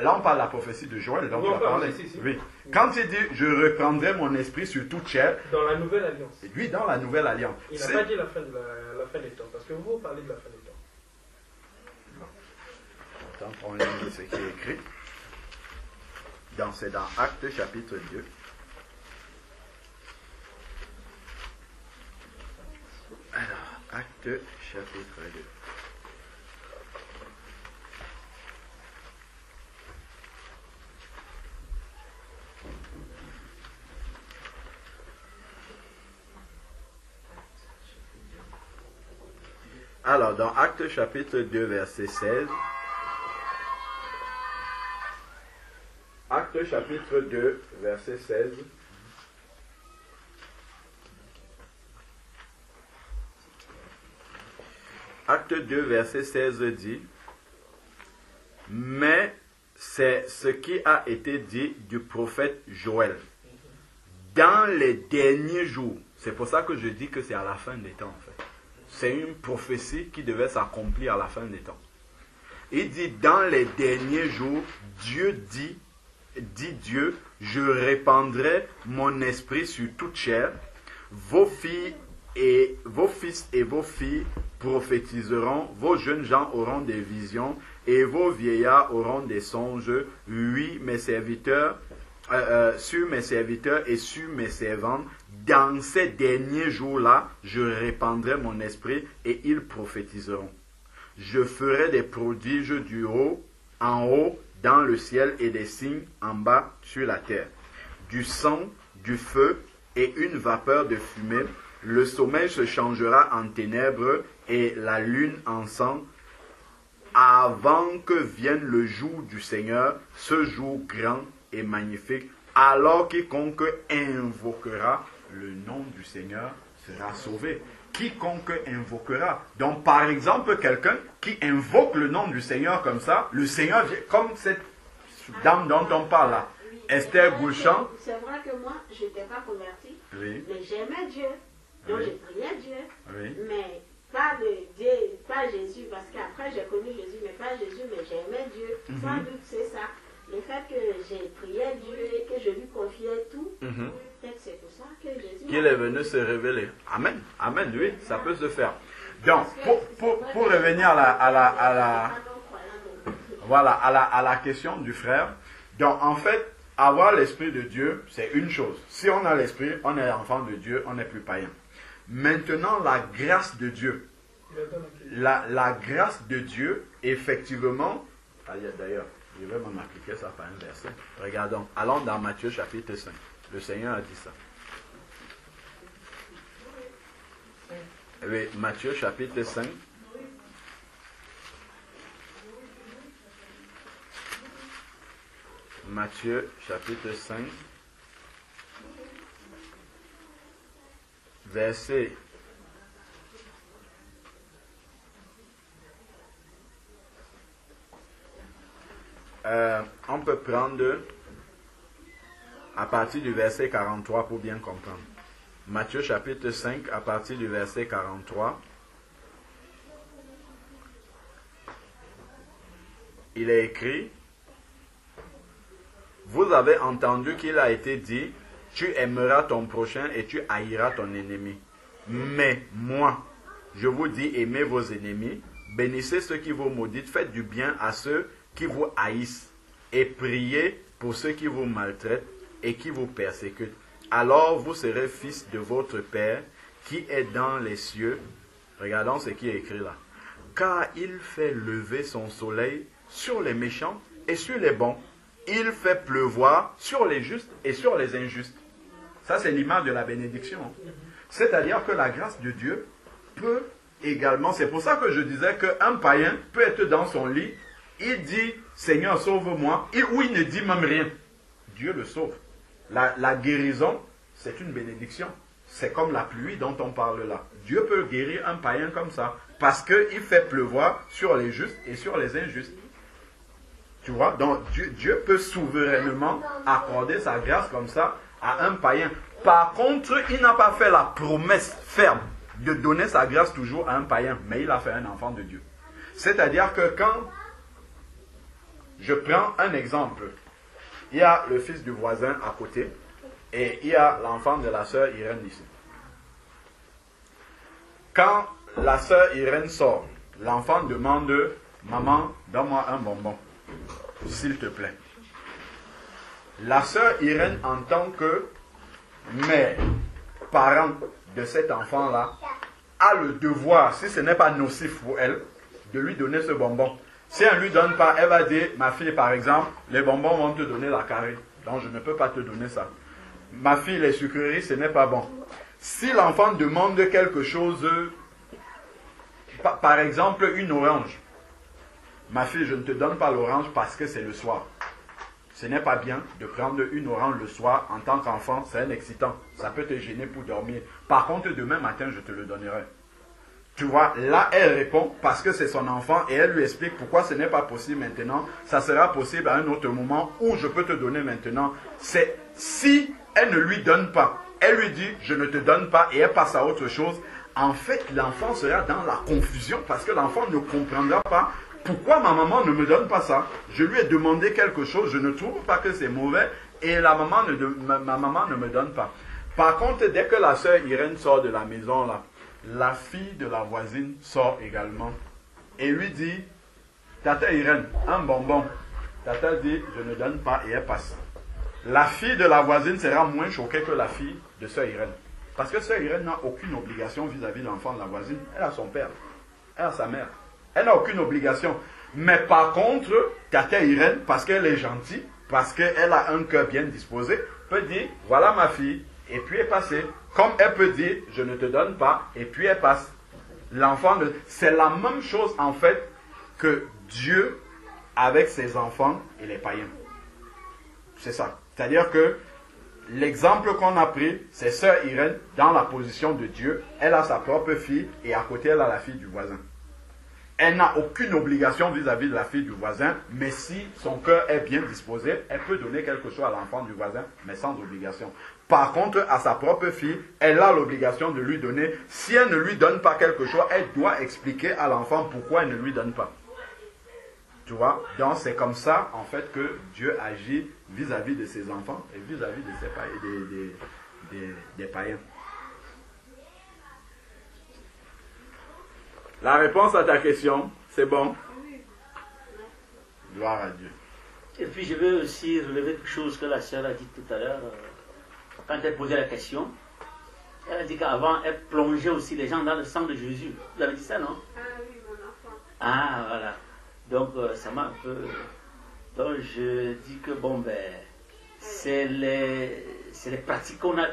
Là, on parle de la prophétie de Joël, donc Oui, tu vas parler. si. Oui. Quand il dit, je reprendrai mon esprit sur toute chair, dans la nouvelle alliance. lui, dans la nouvelle alliance. Il n'a pas dit la fin des temps, parce que vous parlez de la fin des temps. Attends, on lit ce qui est écrit. C'est dans Actes chapitre 2. Alors, Actes chapitre 2. Alors, dans Actes chapitre 2, verset 16. Actes chapitre 2, verset 16. Acte 2, verset 16 dit, « Mais c'est ce qui a été dit du prophète Joël. Dans les derniers jours, c'est pour ça que je dis que c'est à la fin des temps en fait. C'est une prophétie qui devait s'accomplir à la fin des temps. Il dit, dans les derniers jours, Dieu dit Dieu, je répandrai mon esprit sur toute chair. Vos filles et vos fils et vos filles prophétiseront, vos jeunes gens auront des visions et vos vieillards auront des songes. Oui, mes serviteurs, sur mes serviteurs et sur mes servantes, dans ces derniers jours-là, je répandrai mon esprit et ils prophétiseront. Je ferai des prodiges du haut, en haut, dans le ciel et des signes en bas sur la terre. Du sang, du feu et une vapeur de fumée. Le sommeil se changera en ténèbres et la lune en sang avant que vienne le jour du Seigneur, ce jour grand et magnifique. Alors quiconque invoquera le nom du Seigneur sera sauvé. Quiconque invoquera. Donc, par exemple, quelqu'un qui invoque le nom du Seigneur comme ça, le Seigneur vient, comme cette dame dont on parle là, Oui. Esther Gouchan. C'est vrai que moi, je n'étais pas convertie, Oui. mais j'aimais Dieu. Donc Oui. j'ai prié Dieu, Oui. mais pas de Dieu, pas Jésus, parce qu'après j'ai connu Jésus, mais pas Jésus, mais j'aimais Dieu. Sans doute c'est ça. Le fait que j'ai prié Dieu et que je lui confiais tout, peut-être c'est pour ça que Jésus... Qu'il est venu se révéler. Amen. Amen, oui, ça peut se faire. Donc, pour revenir à la question du frère, donc en fait, avoir l'Esprit de Dieu, c'est une chose. Si on a l'Esprit, on est enfant de Dieu, on n'est plus païen. Maintenant, la grâce de Dieu. La grâce de Dieu, effectivement, d'ailleurs, je vais m'en appliquer ça par un verset. Regardons, allons dans Matthieu chapitre 5. Le Seigneur a dit ça. Oui, Matthieu chapitre 5. Matthieu chapitre 5. Verset on peut prendre à partir du verset 43 pour bien comprendre. Matthieu chapitre 5 à partir du verset 43. Il est écrit: vous avez entendu qu'il a été dit, tu aimeras ton prochain et tu haïras ton ennemi. Mais moi, je vous dis, aimez vos ennemis, bénissez ceux qui vous maudissent, faites du bien à ceux qui vous haïssent et priez pour ceux qui vous maltraitent et qui vous persécutent. Alors vous serez fils de votre Père qui est dans les cieux. Regardons ce qui est écrit là. Car il fait lever son soleil sur les méchants et sur les bons. Il fait pleuvoir sur les justes et sur les injustes. Ça, c'est l'image de la bénédiction. C'est-à-dire que la grâce de Dieu peut également... C'est pour ça que je disais qu'un païen peut être dans son lit, il dit « Seigneur, sauve-moi » ou il ne dit même rien. Dieu le sauve. La guérison, c'est une bénédiction. C'est comme la pluie dont on parle là. Dieu peut guérir un païen comme ça, parce qu'il fait pleuvoir sur les justes et sur les injustes. Tu vois, donc Dieu peut souverainement accorder sa grâce comme ça à un païen. Par contre, il n'a pas fait la promesse ferme de donner sa grâce toujours à un païen, mais il a fait un enfant de Dieu. C'est-à-dire que quand je prends un exemple, il y a le fils du voisin à côté et il y a l'enfant de la sœur Irène ici. Quand la sœur Irène sort, l'enfant demande « Maman, donne-moi un bonbon, s'il te plaît. » La sœur Irène entend que mes parents de cet enfant-là a le devoir, si ce n'est pas nocif pour elle, de lui donner ce bonbon. Si elle ne lui donne pas, elle va dire, ma fille par exemple, les bonbons vont te donner la carie, donc je ne peux pas te donner ça. Ma fille, les sucreries, ce n'est pas bon. Si l'enfant demande quelque chose, par exemple une orange, ma fille, je ne te donne pas l'orange parce que c'est le soir. Ce n'est pas bien de prendre une orange le soir en tant qu'enfant, c'est un excitant. Ça peut te gêner pour dormir. Par contre, demain matin, je te le donnerai. Tu vois, là, elle répond parce que c'est son enfant et elle lui explique pourquoi ce n'est pas possible maintenant. Ça sera possible à un autre moment où je peux te donner maintenant. C'est si elle ne lui donne pas, elle lui dit je ne te donne pas et elle passe à autre chose. En fait, l'enfant sera dans la confusion parce que l'enfant ne comprendra pas pourquoi ma maman ne me donne pas ça. Je lui ai demandé quelque chose, je ne trouve pas que c'est mauvais et ma maman ne me donne pas. Par contre, dès que la sœur Irène sort de la maison là, la fille de la voisine sort également et lui dit Tata Irène, un bonbon. Tata dit je ne donne pas et elle passe. La fille de la voisine sera moins choquée que la fille de sœur Irène. Parce que sœur Irène n'a aucune obligation vis-à-vis de l'enfant de la voisine. Elle a son père, elle a sa mère. Elle n'a aucune obligation. Mais par contre, Tata Irène, parce qu'elle est gentille, parce qu'elle a un cœur bien disposé, peut dire voilà ma fille, et puis elle passe. Comme elle peut dire je ne te donne pas, et puis elle passe. L'enfant, c'est la même chose en fait que Dieu avec ses enfants et les païens. C'est ça. C'est-à-dire que l'exemple qu'on a pris, c'est sœur Irène dans la position de Dieu. Elle a sa propre fille et à côté elle a la fille du voisin. Elle n'a aucune obligation vis-à-vis de la fille du voisin, mais si son cœur est bien disposé, elle peut donner quelque chose à l'enfant du voisin, mais sans obligation. Par contre, à sa propre fille, elle a l'obligation de lui donner. Si elle ne lui donne pas quelque chose, elle doit expliquer à l'enfant pourquoi elle ne lui donne pas. Tu vois? Donc c'est comme ça, en fait, que Dieu agit vis-à-vis de ses enfants et vis-à-vis de des païens. La réponse à ta question, c'est bon? Gloire à Dieu. Et puis je veux aussi relever quelque chose que la sœur a dit tout à l'heure, quand elle posait la question. Elle a dit qu'avant, elle plongeait aussi les gens dans le sang de Jésus. Vous avez dit ça, non? Ah oui, mon enfant. Ah, voilà. Donc, ça m'a un peu... Donc, je dis que, bon, ben, c'est les pratiques qu'on a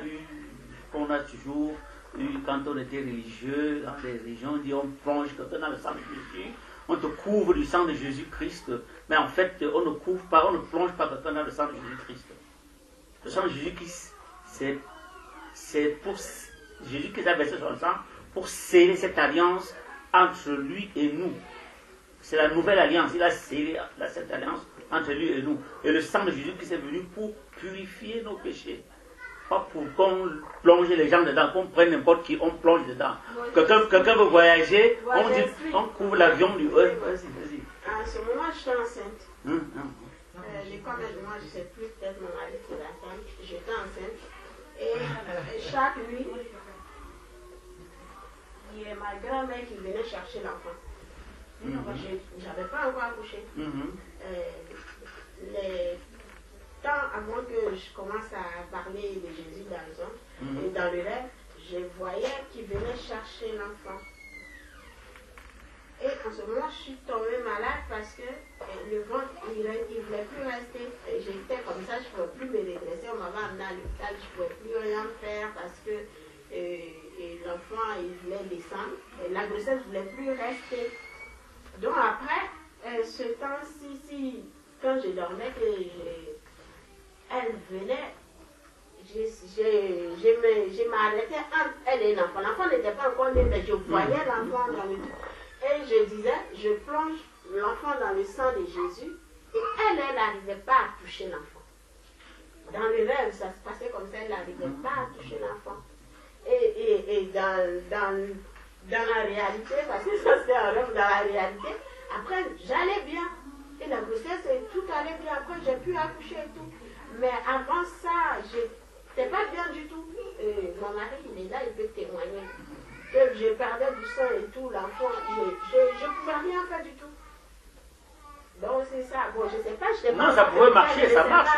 toujours eues quand on était religieux, dans les religions. On dit, on plonge quelqu'un dans le sang de Jésus, on te couvre du sang de Jésus-Christ. Mais en fait, on ne couvre pas, on ne plonge pas quelqu'un dans le sang de Jésus-Christ. Le sang de Jésus-Christ, c'est pour Jésus-Christ a versé son sang pour sceller cette alliance entre lui et nous. C'est la nouvelle alliance. Il a scellé cette alliance entre lui et nous. Et le sang de Jésus-Christ est venu pour purifier nos péchés. Pas pour qu'on plonge les gens dedans, qu'on prenne n'importe qui, on plonge dedans. Quelqu'un veut voyager, on couvre l'avion du... Vas-y. À ce moment, je suis enceinte. L'école de moi, je ne sais plus, peut-être mon mari qui l'attend. J'étais enceinte. Et chaque nuit, il y a ma grand-mère qui venait chercher l'enfant. Je n'avais pas encore accouché. Les temps avant que je commence à parler de Jésus dans le songe, et dans le rêve, je voyais qu'il venait chercher l'enfant. Et en ce moment, je suis tombée malade parce que le ventre, il ne voulait plus rester. J'étais comme ça, je ne pouvais plus me redresser. On m'avait amené à l'hôpital, je ne pouvais plus rien faire parce que l'enfant, il voulait descendre. Et la grossesse ne voulait plus rester. Donc après, ce temps-ci, quand je dormais, elle venait, je m'arrêtais entre elle et l'enfant. L'enfant n'était pas encore né, mais je voyais l'enfant dans le... Et je disais, je plonge l'enfant dans le sang de Jésus. Et elle n'arrivait pas à toucher l'enfant. Dans le rêve, ça se passait comme ça, elle n'arrivait pas à toucher l'enfant. Et dans la réalité, parce que ça c'était un rêve, dans la réalité, après j'allais bien. Et la grossesse, tout allait bien. Après j'ai pu accoucher et tout. Mais avant ça, j'étais pas bien du tout. Mon mari, il est là, il peut témoigner. Que je perdais du sang et tout, l'enfant, je ne pouvais rien faire du tout. Donc c'est ça. Bon, je sais pas, non, ça pourrait marcher, ça marche,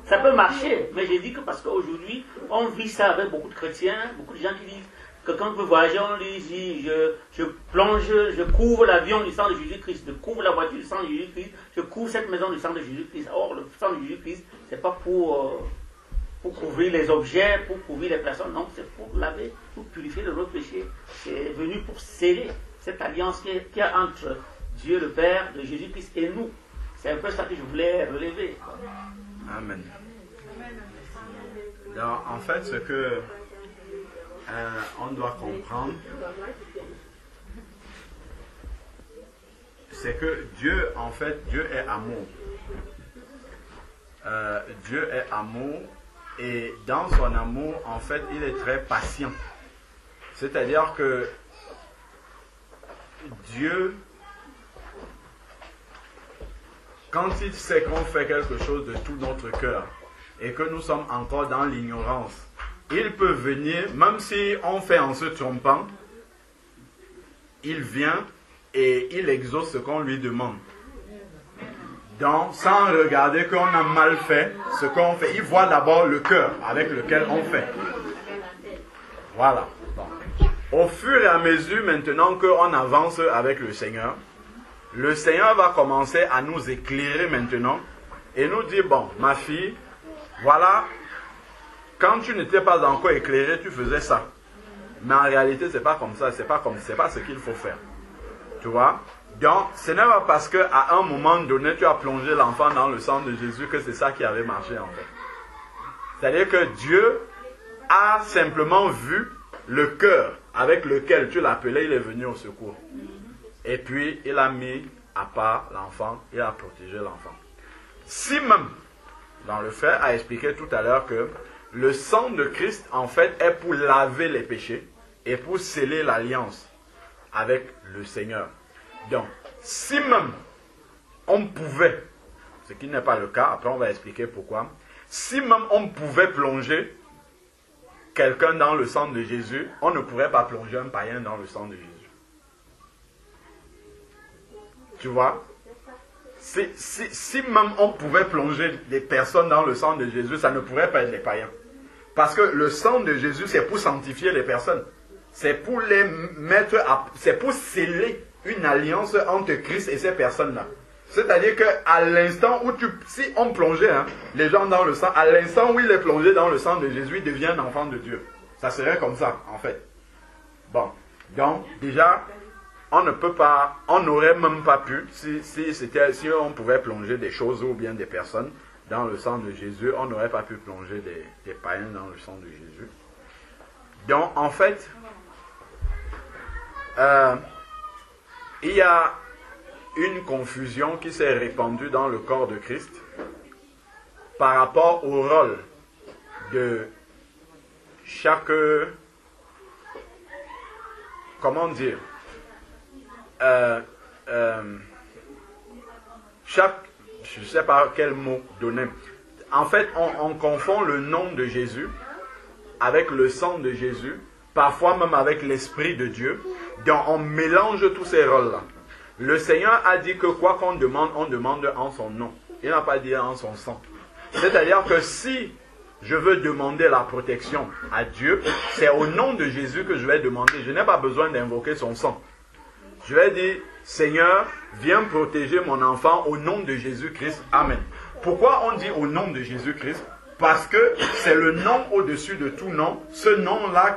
ça peut marcher. Mais j'ai dit que parce qu'aujourd'hui, on vit ça avec beaucoup de chrétiens, beaucoup de gens qui disent que quand on peut voyager, on lui dit, je plonge, je couvre l'avion du sang de Jésus-Christ, je couvre la voiture du sang de Jésus-Christ, je couvre cette maison du sang de Jésus-Christ. Or, le sang de Jésus-Christ, c'est pas pour couvrir les objets, pour couvrir les personnes, non, c'est pour laver, pour purifier de notre péché. C'est venu pour sceller cette alliance qu'il y a entre Dieu le Père, de Jésus-Christ et nous. C'est un peu ça que je voulais relever. Amen. Alors, en fait, ce que on doit comprendre, c'est que Dieu, en fait, Dieu est amour. Dieu est amour. Et dans son amour, en fait, il est très patient. C'est-à-dire que Dieu, quand il sait qu'on fait quelque chose de tout notre cœur et que nous sommes encore dans l'ignorance, il peut venir, même si on fait en se trompant, il vient et il exauce ce qu'on lui demande. Donc, sans regarder qu'on a mal fait ce qu'on fait, il voit d'abord le cœur avec lequel on fait. Voilà. Bon. Au fur et à mesure maintenant qu'on avance avec le Seigneur va commencer à nous éclairer maintenant et nous dire, bon, ma fille, voilà, quand tu n'étais pas encore éclairée, tu faisais ça. Mais en réalité, c'est pas comme ça, c'est pas ce qu'il faut faire. Tu vois? Donc, ce n'est pas parce qu'à un moment donné, tu as plongé l'enfant dans le sang de Jésus que c'est ça qui avait marché en fait. C'est-à-dire que Dieu a simplement vu le cœur avec lequel tu l'appelais, il est venu au secours. Et puis, il a mis à part l'enfant, il a protégé l'enfant. Si même, dans le frère a expliqué tout à l'heure que le sang de Christ, en fait, est pour laver les péchés et pour sceller l'alliance avec le Seigneur. Donc, si même on pouvait, ce qui n'est pas le cas, après on va expliquer pourquoi, si même on pouvait plonger quelqu'un dans le sang de Jésus, on ne pourrait pas plonger un païen dans le sang de Jésus. Tu vois? Si même on pouvait plonger des personnes dans le sang de Jésus, ça ne pourrait pas être des païens. Parce que le sang de Jésus, c'est pour sanctifier les personnes. C'est pour les mettre c'est pour sceller une alliance entre Christ et ces personnes-là. C'est-à-dire qu'à l'instant où si on plongeait les gens dans le sang, à l'instant où il est plongé dans le sang de Jésus, il devient un enfant de Dieu. Ça serait comme ça, en fait. Bon, donc déjà, on ne peut pas, on n'aurait même pas pu, si on pouvait plonger des choses ou bien des personnes dans le sang de Jésus, on n'aurait pas pu plonger des païens dans le sang de Jésus. Donc, en fait, il y a une confusion qui s'est répandue dans le corps de Christ par rapport au rôle de chaque, comment dire, je ne sais pas quel mot donner. En fait, on confond le nom de Jésus avec le sang de Jésus, parfois même avec l'Esprit de Dieu. Donc on mélange tous ces rôles-là. Le Seigneur a dit que quoi qu'on demande, on demande en son nom. Il n'a pas dit en son sang. C'est-à-dire que si je veux demander la protection à Dieu, c'est au nom de Jésus que je vais demander. Je n'ai pas besoin d'invoquer son sang. Je vais dire, Seigneur, viens protéger mon enfant au nom de Jésus-Christ. Amen. Pourquoi on dit au nom de Jésus-Christ? Parce que c'est le nom au-dessus de tout nom. Ce nom-là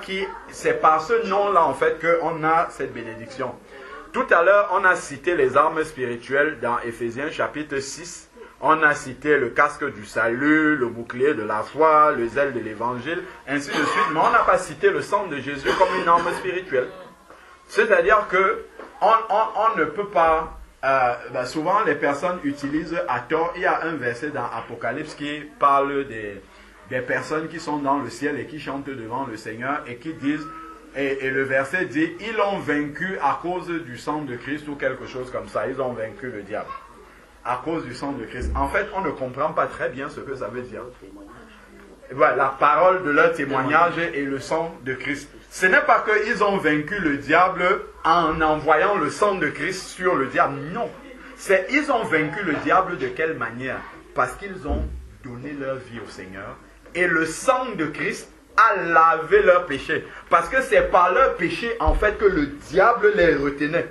c'est par ce nom-là en fait qu'on a cette bénédiction. Tout à l'heure, on a cité les armes spirituelles dans Éphésiens chapitre 6. On a cité le casque du salut, le bouclier de la foi, le zèle de l'évangile, ainsi de suite. Mais on n'a pas cité le sang de Jésus comme une arme spirituelle. C'est-à-dire que on ne peut pas... souvent, les personnes utilisent à tort. Il y a un verset dans Apocalypse qui parle des personnes qui sont dans le ciel et qui chantent devant le Seigneur et qui disent... Et le verset dit, ils ont vaincu à cause du sang de Christ ou quelque chose comme ça. Ils ont vaincu le diable à cause du sang de Christ. En fait, on ne comprend pas très bien ce que ça veut dire. Voilà, la parole de leur témoignage et le sang de Christ. Ce n'est pas qu'ils ont vaincu le diable en envoyant le sang de Christ sur le diable. Non. C'est ils ont vaincu le diable de quelle manière? Parce qu'ils ont donné leur vie au Seigneur. Et le sang de Christ a lavé leurs péchés. Parce que c'est par leur péché, en fait, que le diable les retenait.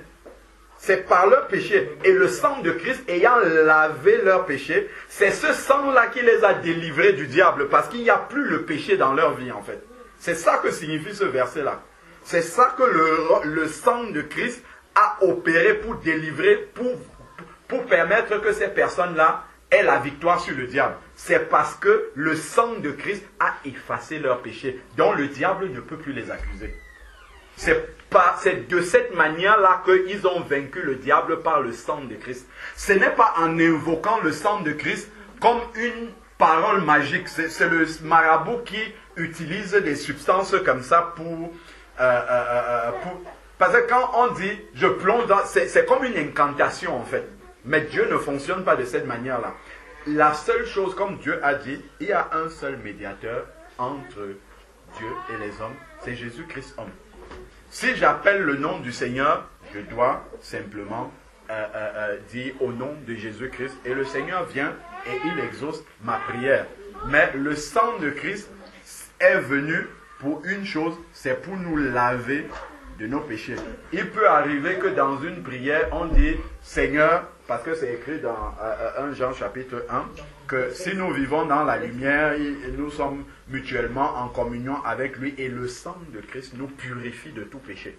C'est par leur péché. Et le sang de Christ ayant lavé leurs péchés, c'est ce sang-là qui les a délivrés du diable. Parce qu'il n'y a plus le péché dans leur vie, en fait. C'est ça que signifie ce verset-là. C'est ça que le sang de Christ a opéré pour délivrer, pour permettre que ces personnes-là aient la victoire sur le diable. C'est parce que le sang de Christ a effacé leurs péchés, dont le diable ne peut plus les accuser. C'est de cette manière-là qu'ils ont vaincu le diable par le sang de Christ. Ce n'est pas en invoquant le sang de Christ comme une parole magique. C'est le marabout qui utilise des substances comme ça parce que quand on dit je plonge dans... C'est comme une incantation en fait. Mais Dieu ne fonctionne pas de cette manière-là. La seule chose, comme Dieu a dit, il y a un seul médiateur entre Dieu et les hommes, c'est Jésus-Christ homme. Si j'appelle le nom du Seigneur, je dois simplement dire au nom de Jésus-Christ. Et le Seigneur vient et il exauce ma prière. Mais le sang de Christ est venu pour une chose, c'est pour nous laver de nos péchés. Il peut arriver que dans une prière, on dit Seigneur, parce que c'est écrit dans 1 Jean chapitre 1, que si nous vivons dans la lumière, nous sommes mutuellement en communion avec lui et le sang de Christ nous purifie de tout péché.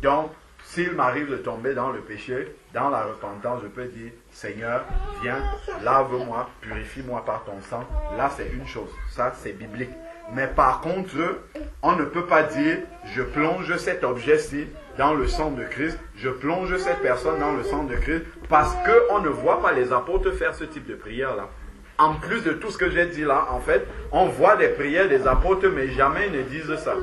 Donc, s'il m'arrive de tomber dans le péché, dans la repentance, je peux dire Seigneur, viens, lave-moi, purifie-moi par ton sang. Là, c'est une chose. Ça, c'est biblique. Mais par contre, on ne peut pas dire je plonge cet objet-ci dans le sang de Christ, je plonge cette personne dans le sang de Christ, parce qu'on ne voit pas les apôtres faire ce type de prière-là. en plus de tout ce que j'ai dit là, en fait, on voit des prières des apôtres, mais jamais ils ne disent ça.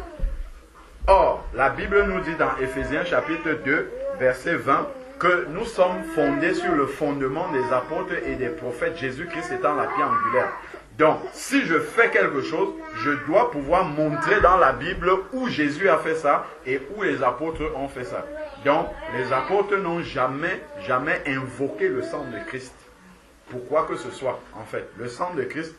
Or, la Bible nous dit dans Éphésiens chapitre 2, verset 20, que nous sommes fondés sur le fondement des apôtres et des prophètes, Jésus-Christ étant la pierre angulaire. Donc, si je fais quelque chose, je dois pouvoir montrer dans la Bible où Jésus a fait ça et où les apôtres ont fait ça. Donc, les apôtres n'ont jamais invoqué le sang de Christ. Pourquoi que ce soit, en fait. Le sang de Christ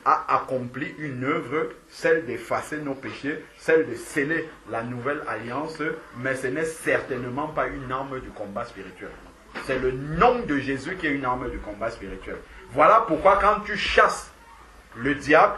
a accompli une œuvre, celle d'effacer nos péchés, celle de sceller la nouvelle alliance, mais ce n'est certainement pas une arme du combat spirituel. C'est le nom de Jésus qui est une arme du combat spirituel. Voilà pourquoi quand tu chasses le diable,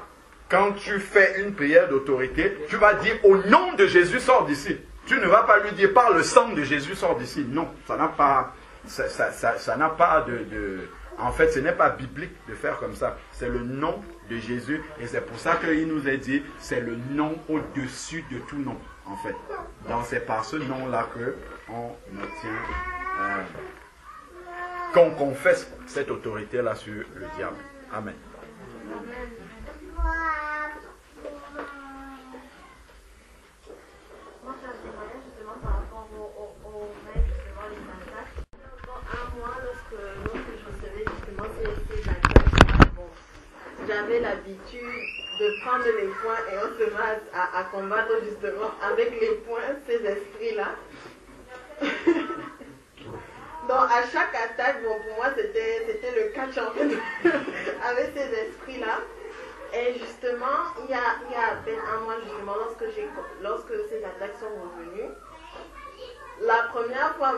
quand tu fais une prière d'autorité, tu vas dire au nom de Jésus, sors d'ici. Tu ne vas pas lui dire par le sang de Jésus, sors d'ici. Non, ça n'a pas, ça n'a pas de... En fait, ce n'est pas biblique de faire comme ça. C'est le nom de Jésus. Et c'est pour ça qu'il nous est dit, c'est le nom au-dessus de tout nom, en fait. Donc c'est par ce nom-là qu'on obtient, qu'on confesse cette autorité-là sur le diable. Amen. Moi, j'ai un témoignage justement par rapport au mail, justement, les attaques. Un mois, lorsque je recevais justement ces attaques, bon, j'avais l'habitude de prendre les poings et on se met à combattre justement avec les poings ces esprits-là. Donc à chaque attaque, bon, pour moi c'était le catch en fait avec ces esprits-là. Et justement, il y a à peine un mois justement, lorsque ces attaques sont revenues, la première fois,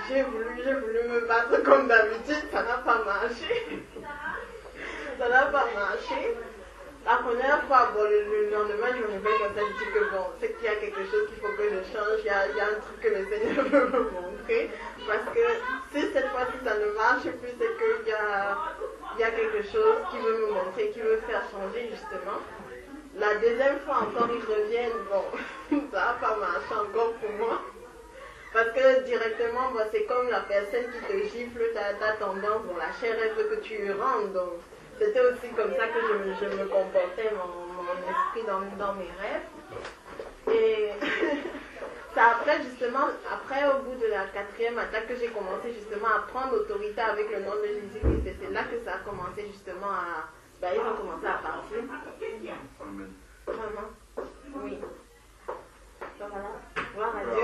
j'ai voulu me battre comme d'habitude, ça n'a pas marché. Ça n'a pas marché. La première fois, bon, le lendemain, je me réveille comme ça, je dis que bon, c'est qu'il y a quelque chose qu'il faut que je change, il y a un truc que le Seigneur veut me montrer. Parce que si cette fois-ci ça ne marche plus, c'est qu'il y a quelque chose qui veut me montrer, qui veut faire changer justement. La deuxième fois encore, ils reviennent, bon, ça n'a pas marché encore pour moi. Parce que directement, bon, c'est comme la personne qui te gifle, ta tendance, bon, la chair, elle veut que tu rentres, donc... C'était aussi comme ça que je me comportais, mon esprit dans mes rêves. Et c'est après, justement, au bout de la 4e attaque, que j'ai commencé justement à prendre autorité avec le nom de Jésus-Christ. Et c'est là que ça a commencé justement à... ils ont commencé à partir. Amen. Vraiment. Oui. Donc voilà. Gloire à Dieu.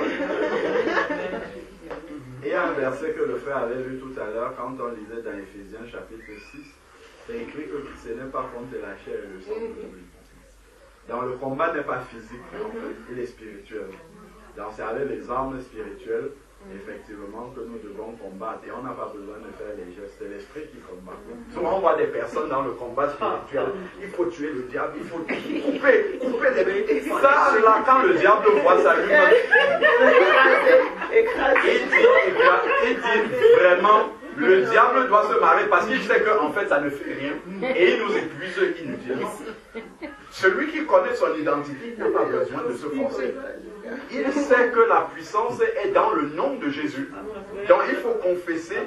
Et il y a un verset que le frère avait lu tout à l'heure, quand on lisait dans Éphésiens chapitre 6. C'est écrit que ce n'est pas contre la chair et le sang que nous luttons. Donc le combat n'est pas physique, il est spirituel. Donc c'est avec les armes spirituelles, effectivement, que nous devons combattre. Et on n'a pas besoin de faire les gestes, c'est l'esprit qui combat. Souvent on voit des personnes dans le combat spirituel, il faut tuer le diable, il faut couper des bêtises. Ça, là, quand le diable voit ça, lui-même, il dit vraiment... Le diable doit se marrer parce qu'il sait qu'en fait ça ne fait rien et il nous épuise inutilement. Celui qui connaît son identité n'a pas besoin de se forcer. Il sait que la puissance est dans le nom de Jésus. Donc il faut confesser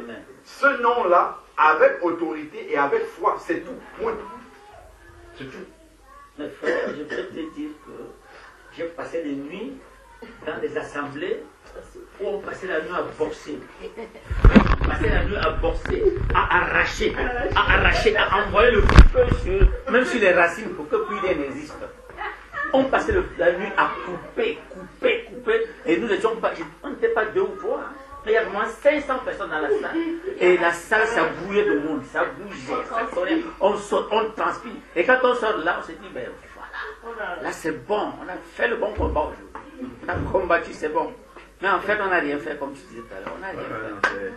ce nom-là avec autorité et avec foi. C'est tout. Point. C'est tout. Mais frère, je peux te dire que j'ai passé des nuits dans des assemblées où on passait la nuit à boxer. Passer la nuit à boxer, à arracher, à envoyer le feu même sur les racines pour que plus rien n'existe. On passait la nuit à couper, et nous n'étions pas, on n'était pas 2 ou 3. Il y a vraiment 500 personnes dans la salle. Et la salle, ça bouillait de monde, ça bougeait, ça sonnait, on saute, on transpire. Et quand on sort de là, on se dit, ben voilà, là c'est bon, on a fait le bon combat aujourd'hui. On a combattu, c'est bon. Mais en fait, on n'a rien fait, comme tu disais tout à l'heure. On n'a rien fait.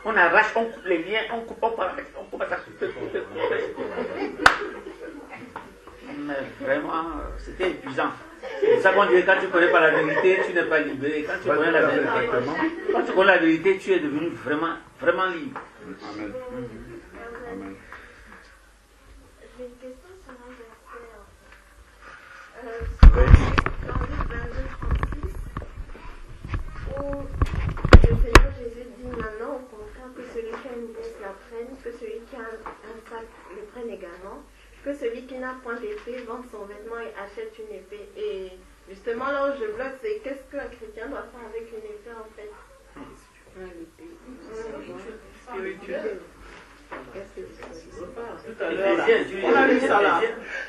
On arrache, on coupe les liens, on coupe ça, Mais vraiment, c'était épuisant. C'est ça qu'on dit, quand tu ne connais pas la vérité, tu n'es pas libéré. Quand tu connais la vérité, tu es devenu vraiment, vraiment libre. Amen. Amen. J'ai une question sur un verset. Dans Luc 22, 36, où le Seigneur Jésus dit maintenant au contraire que celui qui a une bourse la prenne, que celui qui a un épée, vende son vêtement et achète une épée. Et justement, là où je bloque, c'est qu'est-ce qu'un chrétien doit faire avec une épée en fait? Spirituel. Qu'est-ce que c'est? Tout à l'heure, là, on a lu ça là.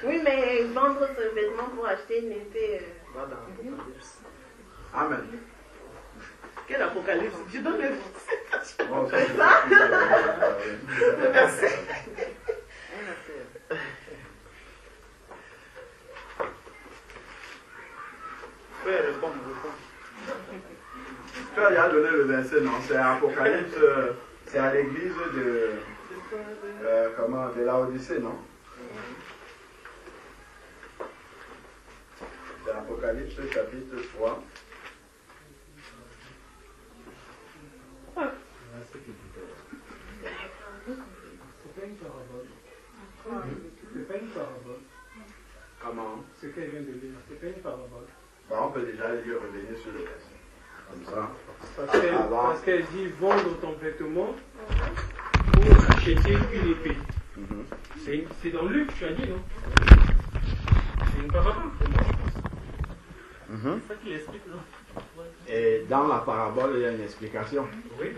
Oui, mais vendre ce vêtement pour acheter une épée. Va dans l'Apocalypse. Amen. Quel Apocalypse? Je donne le Bon, C'est ça? verset. Frère, réponds. Tu as déjà donné le verset, non? C'est Apocalypse, c'est à l'église de Laodicée, non? C'est Apocalypse chapitre 3. C'est pas une parabole. C'est pas une parabole. Comment? Ce qu'elle vient de lire, c'est pas une parabole. Bah, on peut déjà revenir sur le verset. Comme ça. Parce qu'elle dit vendre ton vêtement pour acheter une épée. C'est dans Luc, tu as dit, non? C'est une parabole pour moi, je pense. C'est ça qu'il explique, non? Et dans la parabole, il y a une explication. Oui,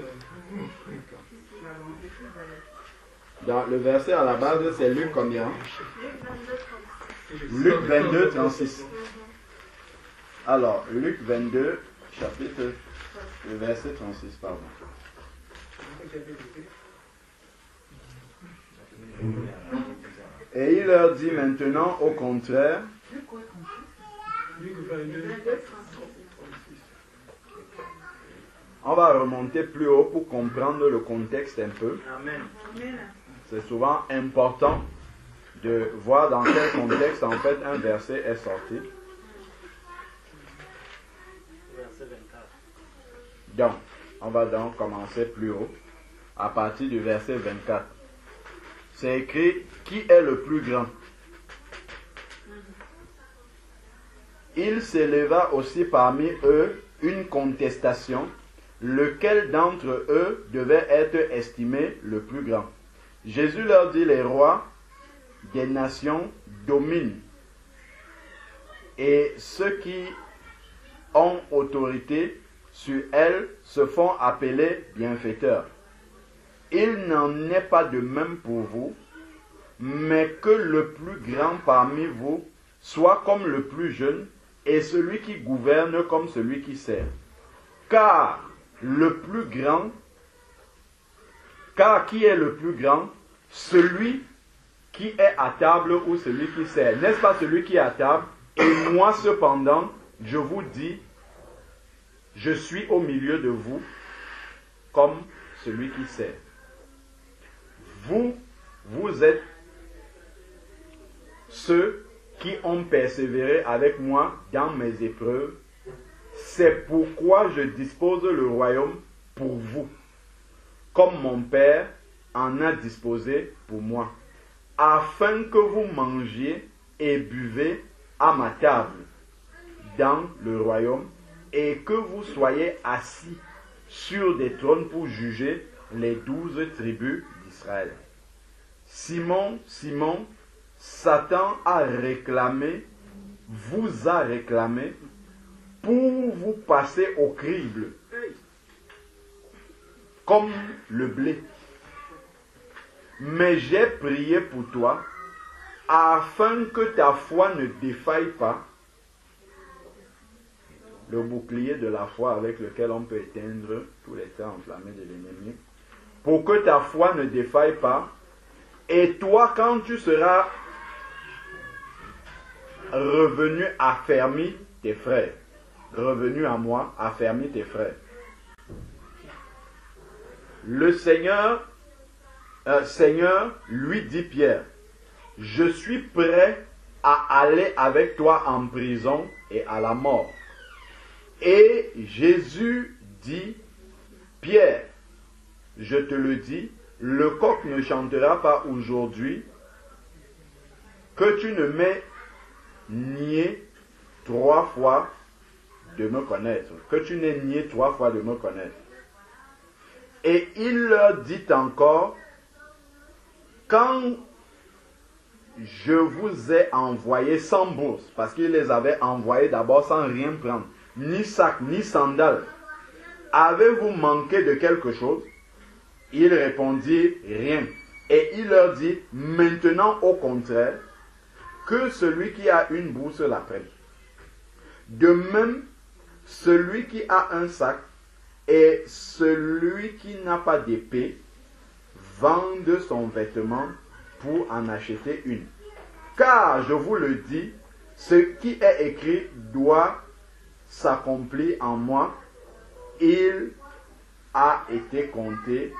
Dans le verset à la base, c'est Luc combien? Luc 22, 36. Alors, Luc 22, chapitre, le verset 36, pardon. Et il leur dit maintenant, au contraire, Luc 22, on va remonter plus haut pour comprendre le contexte un peu. Amen. C'est souvent important de voir dans quel contexte en fait un verset est sorti. Verset 24. Donc, on va donc commencer plus haut, à partir du verset 24. C'est écrit, qui est le plus grand? Il s'éleva aussi parmi eux une contestation, lequel d'entre eux devait être estimé le plus grand. Jésus leur dit, les rois des nations dominent, et ceux qui ont autorité sur elles se font appeler bienfaiteurs. Il n'en est pas de même pour vous, mais que le plus grand parmi vous soit comme le plus jeune, et celui qui gouverne comme celui qui sert. Car qui est le plus grand? Celui qui est à table ou celui qui sert? N'est-ce pas celui qui est à table? Et moi cependant, je vous dis, je suis au milieu de vous comme celui qui sert. Vous êtes ceux qui ont persévéré avec moi dans mes épreuves. C'est pourquoi je dispose le royaume pour vous, comme mon Père en a disposé pour moi, afin que vous mangiez et buvez à ma table dans le royaume, et que vous soyez assis sur des trônes pour juger les 12 tribus d'Israël. Simon, Simon, Satan vous a réclamé pour vous passer au crible, comme le blé. Mais j'ai prié pour toi, afin que ta foi ne défaille pas. Le bouclier de la foi avec lequel on peut éteindre tous les temps enflammés de l'ennemi. Pour que ta foi ne défaille pas. Et toi, quand tu seras revenu, affermis tes frères. Revenu à moi, affermis tes frères. Le Seigneur lui dit Pierre, je suis prêt à aller avec toi en prison et à la mort. Et Jésus dit, Pierre, je te le dis, le coq ne chantera pas aujourd'hui que tu ne m'aies nié 3 fois de me connaître. Que tu n'aies nié 3 fois de me connaître. Et il leur dit encore, quand je vous ai envoyé sans bourse, parce qu'il les avait envoyés d'abord sans rien prendre, ni sac, ni sandales. Avez-vous manqué de quelque chose? Ils répondirent rien. Et il leur dit, maintenant au contraire, que celui qui a une bourse la prenne. De même, celui qui a un sac et celui qui n'a pas d'épée vendent son vêtement pour en acheter une. Car, je vous le dis, ce qui est écrit doit s'accomplir en moi. Il a été compté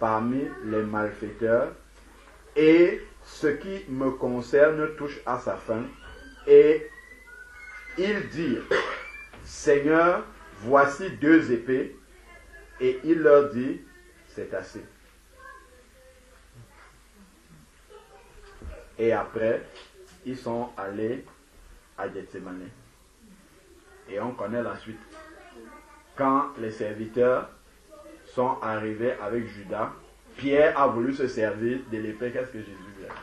parmi les malfaiteurs, et ce qui me concerne touche à sa fin. Et ils dirent, Seigneur, voici 2 épées. Et il leur dit, c'est assez. Et après, ils sont allés à Gethsémane. Et on connaît la suite. Quand les serviteurs sont arrivés avec Judas, Pierre a voulu se servir de l'épée. Qu'est-ce que Jésus lui a dit?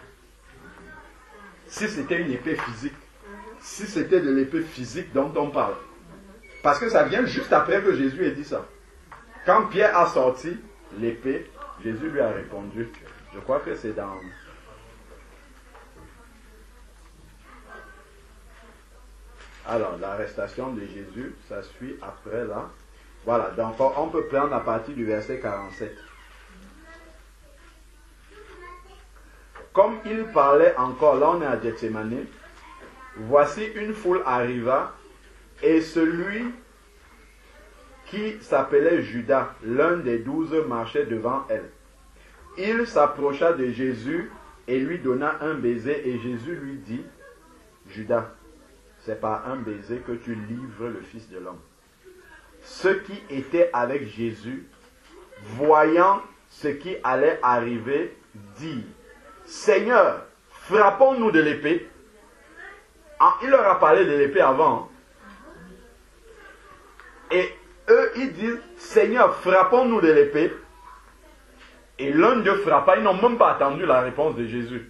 Si c'était une épée physique, si c'était de l'épée physique dont on parle, parce que ça vient juste après que Jésus ait dit ça. Quand Pierre a sorti l'épée, Jésus lui a répondu. Je crois que c'est dans... Alors, l'arrestation de Jésus, ça suit après là. Voilà, donc on peut prendre à partir du verset 47. Comme il parlait encore, là on est à Gethsémane, voici une foule arriva, et celui qui s'appelait Judas, l'un des 12, marchait devant elle. Il s'approcha de Jésus et lui donna un baiser, et Jésus lui dit, Judas, c'est par un baiser que tu livres le Fils de l'homme. Ceux qui étaient avec Jésus, voyant ce qui allait arriver, dirent, Seigneur, frappons-nous de l'épée. Ah, il leur a parlé de l'épée avant. Et eux, ils disent, Seigneur, frappons-nous de l'épée. Et l'un d'eux frappa, ils n'ont même pas attendu la réponse de Jésus.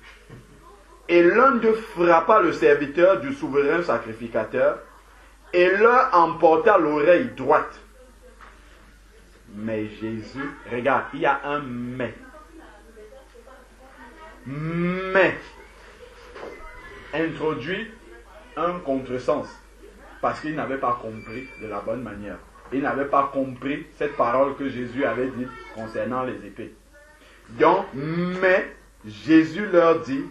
Et l'un d'eux frappa le serviteur du souverain sacrificateur et leur emporta l'oreille droite. Mais Jésus, regarde, il y a un mais. Mais introduit un contresens parce qu'il n'avait pas compris de la bonne manière. Il n'avait pas compris cette parole que Jésus avait dite concernant les épées. Donc, mais Jésus leur dit,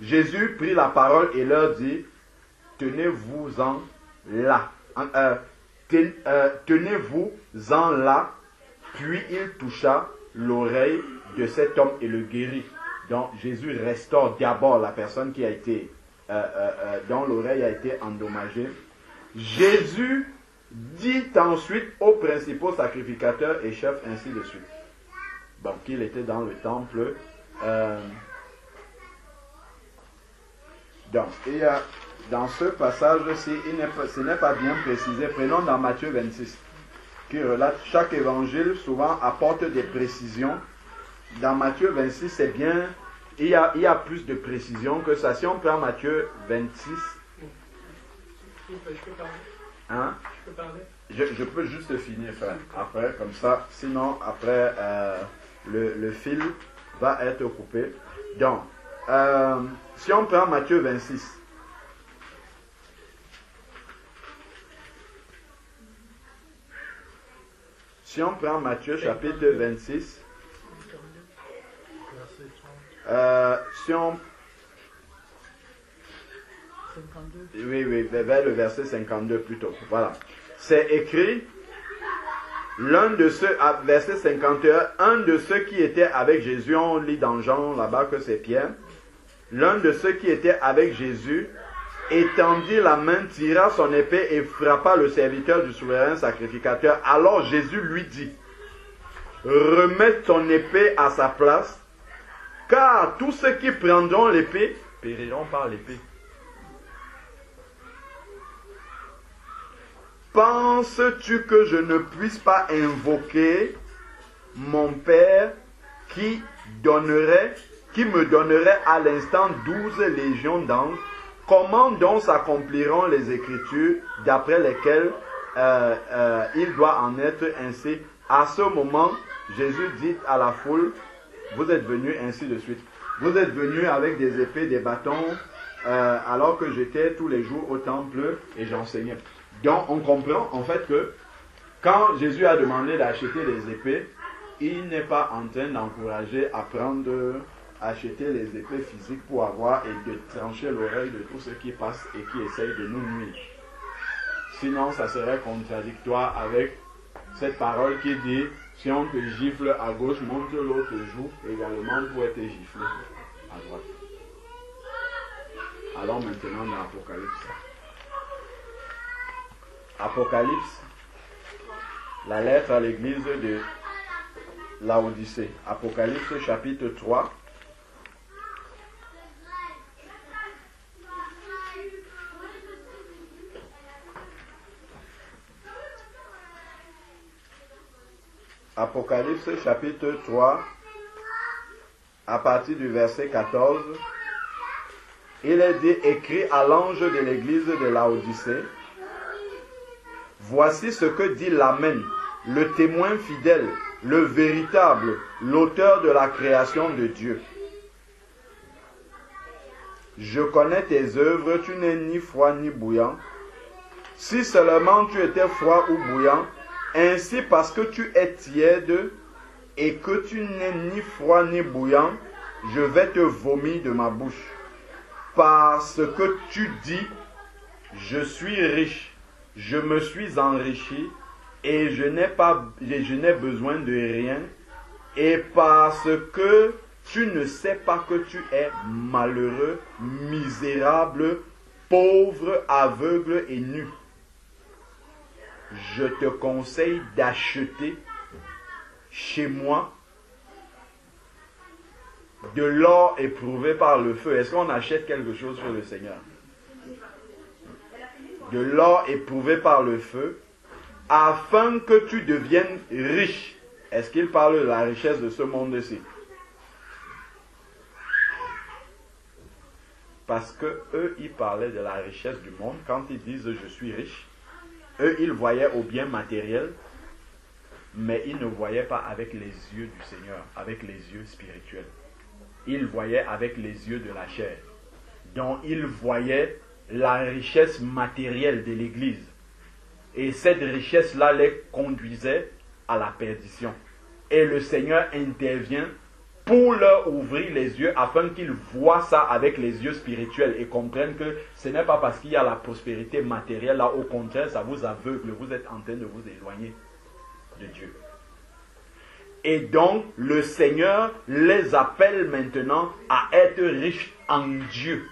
Jésus prit la parole et leur dit, tenez-vous-en là. Tenez-vous-en là. Puis il toucha l'oreille de cet homme et le guérit. Donc Jésus restaure d'abord la personne qui a été, dont l'oreille a été endommagée. Jésus dit ensuite aux principaux sacrificateurs et chefs, ainsi de suite. Donc il était dans le temple. Donc, il y a dans ce passage-ci, ce n'est pas bien précisé. Prenons dans Matthieu 26, qui relate chaque évangile, souvent apporte des précisions. Dans Matthieu 26, c'est bien, il y a plus de précisions que ça. Si on prend Matthieu 26, Je peux parler? hein? Je peux parler? Je peux juste finir, frère. Après, comme ça, sinon, après, le fil va être coupé. Donc, si on prend Matthieu 26, si on prend Matthieu chapitre 26, si on... Oui, vers le verset 52 plutôt. Voilà. C'est écrit, l'un de ceux, verset 51, un de ceux qui étaient avec Jésus, on lit dans Jean là-bas que c'est Pierre, l'un de ceux qui étaient avec Jésus étendit la main, tira son épée et frappa le serviteur du souverain sacrificateur. Alors Jésus lui dit, remets ton épée à sa place, car tous ceux qui prendront l'épée périront par l'épée. Penses-tu que je ne puisse pas invoquer mon Père qui donnerait qui me donnerait à l'instant 12 légions d'anges, comment donc s'accompliront les Écritures d'après lesquelles il doit en être ainsi? À ce moment, Jésus dit à la foule, vous êtes venus ainsi de suite. Vous êtes venus avec des épées, des bâtons, alors que j'étais tous les jours au temple et j'enseignais. Donc on comprend en fait que quand Jésus a demandé d'acheter les épées, il n'est pas en train d'encourager à acheter les épées physiques pour avoir et de trancher l'oreille de tous ceux qui passent et qui essayent de nous nuire. Sinon, ça serait contradictoire avec cette parole qui dit, si on te gifle à gauche, montre l'autre joue également pour être giflé à droite. Alors maintenant dans l'Apocalypse. Apocalypse, la lettre à l'église de Laodicée. Apocalypse chapitre 3. Apocalypse chapitre 3, à partir du verset 14, il est dit, écrit à l'ange de l'église de Laodicée, voici ce que dit l'Amen, le témoin fidèle, le véritable, l'auteur de la création de Dieu. Je connais tes œuvres, tu n'es ni froid ni bouillant. Si seulement tu étais froid ou bouillant, ainsi parce que tu es tiède et que tu n'es ni froid ni bouillant, je vais te vomir de ma bouche. Parce que tu dis, je suis riche, je me suis enrichi et je n'ai besoin de rien. Et parce que tu ne sais pas que tu es malheureux, misérable, pauvre, aveugle et nu. Je te conseille d'acheter chez moi de l'or éprouvé par le feu. Est-ce qu'on achète quelque chose pour le Seigneur? De l'or éprouvé par le feu, afin que tu deviennes riche. Est-ce qu'il parle de la richesse de ce monde-ci? Parce que eux, ils parlaient de la richesse du monde. Quand ils disent « je suis riche », eux, ils voyaient au bien matériel, mais ils ne voyaient pas avec les yeux du Seigneur, avec les yeux spirituels. Ils voyaient avec les yeux de la chair. Donc, ils voyaient la richesse matérielle de l'Église. Et cette richesse-là les conduisait à la perdition. Et le Seigneur intervient pour leur ouvrir les yeux afin qu'ils voient ça avec les yeux spirituels et comprennent que ce n'est pas parce qu'il y a la prospérité matérielle là, au contraire, ça vous aveugle, vous êtes en train de vous éloigner de Dieu. Et donc, le Seigneur les appelle maintenant à être riches en Dieu,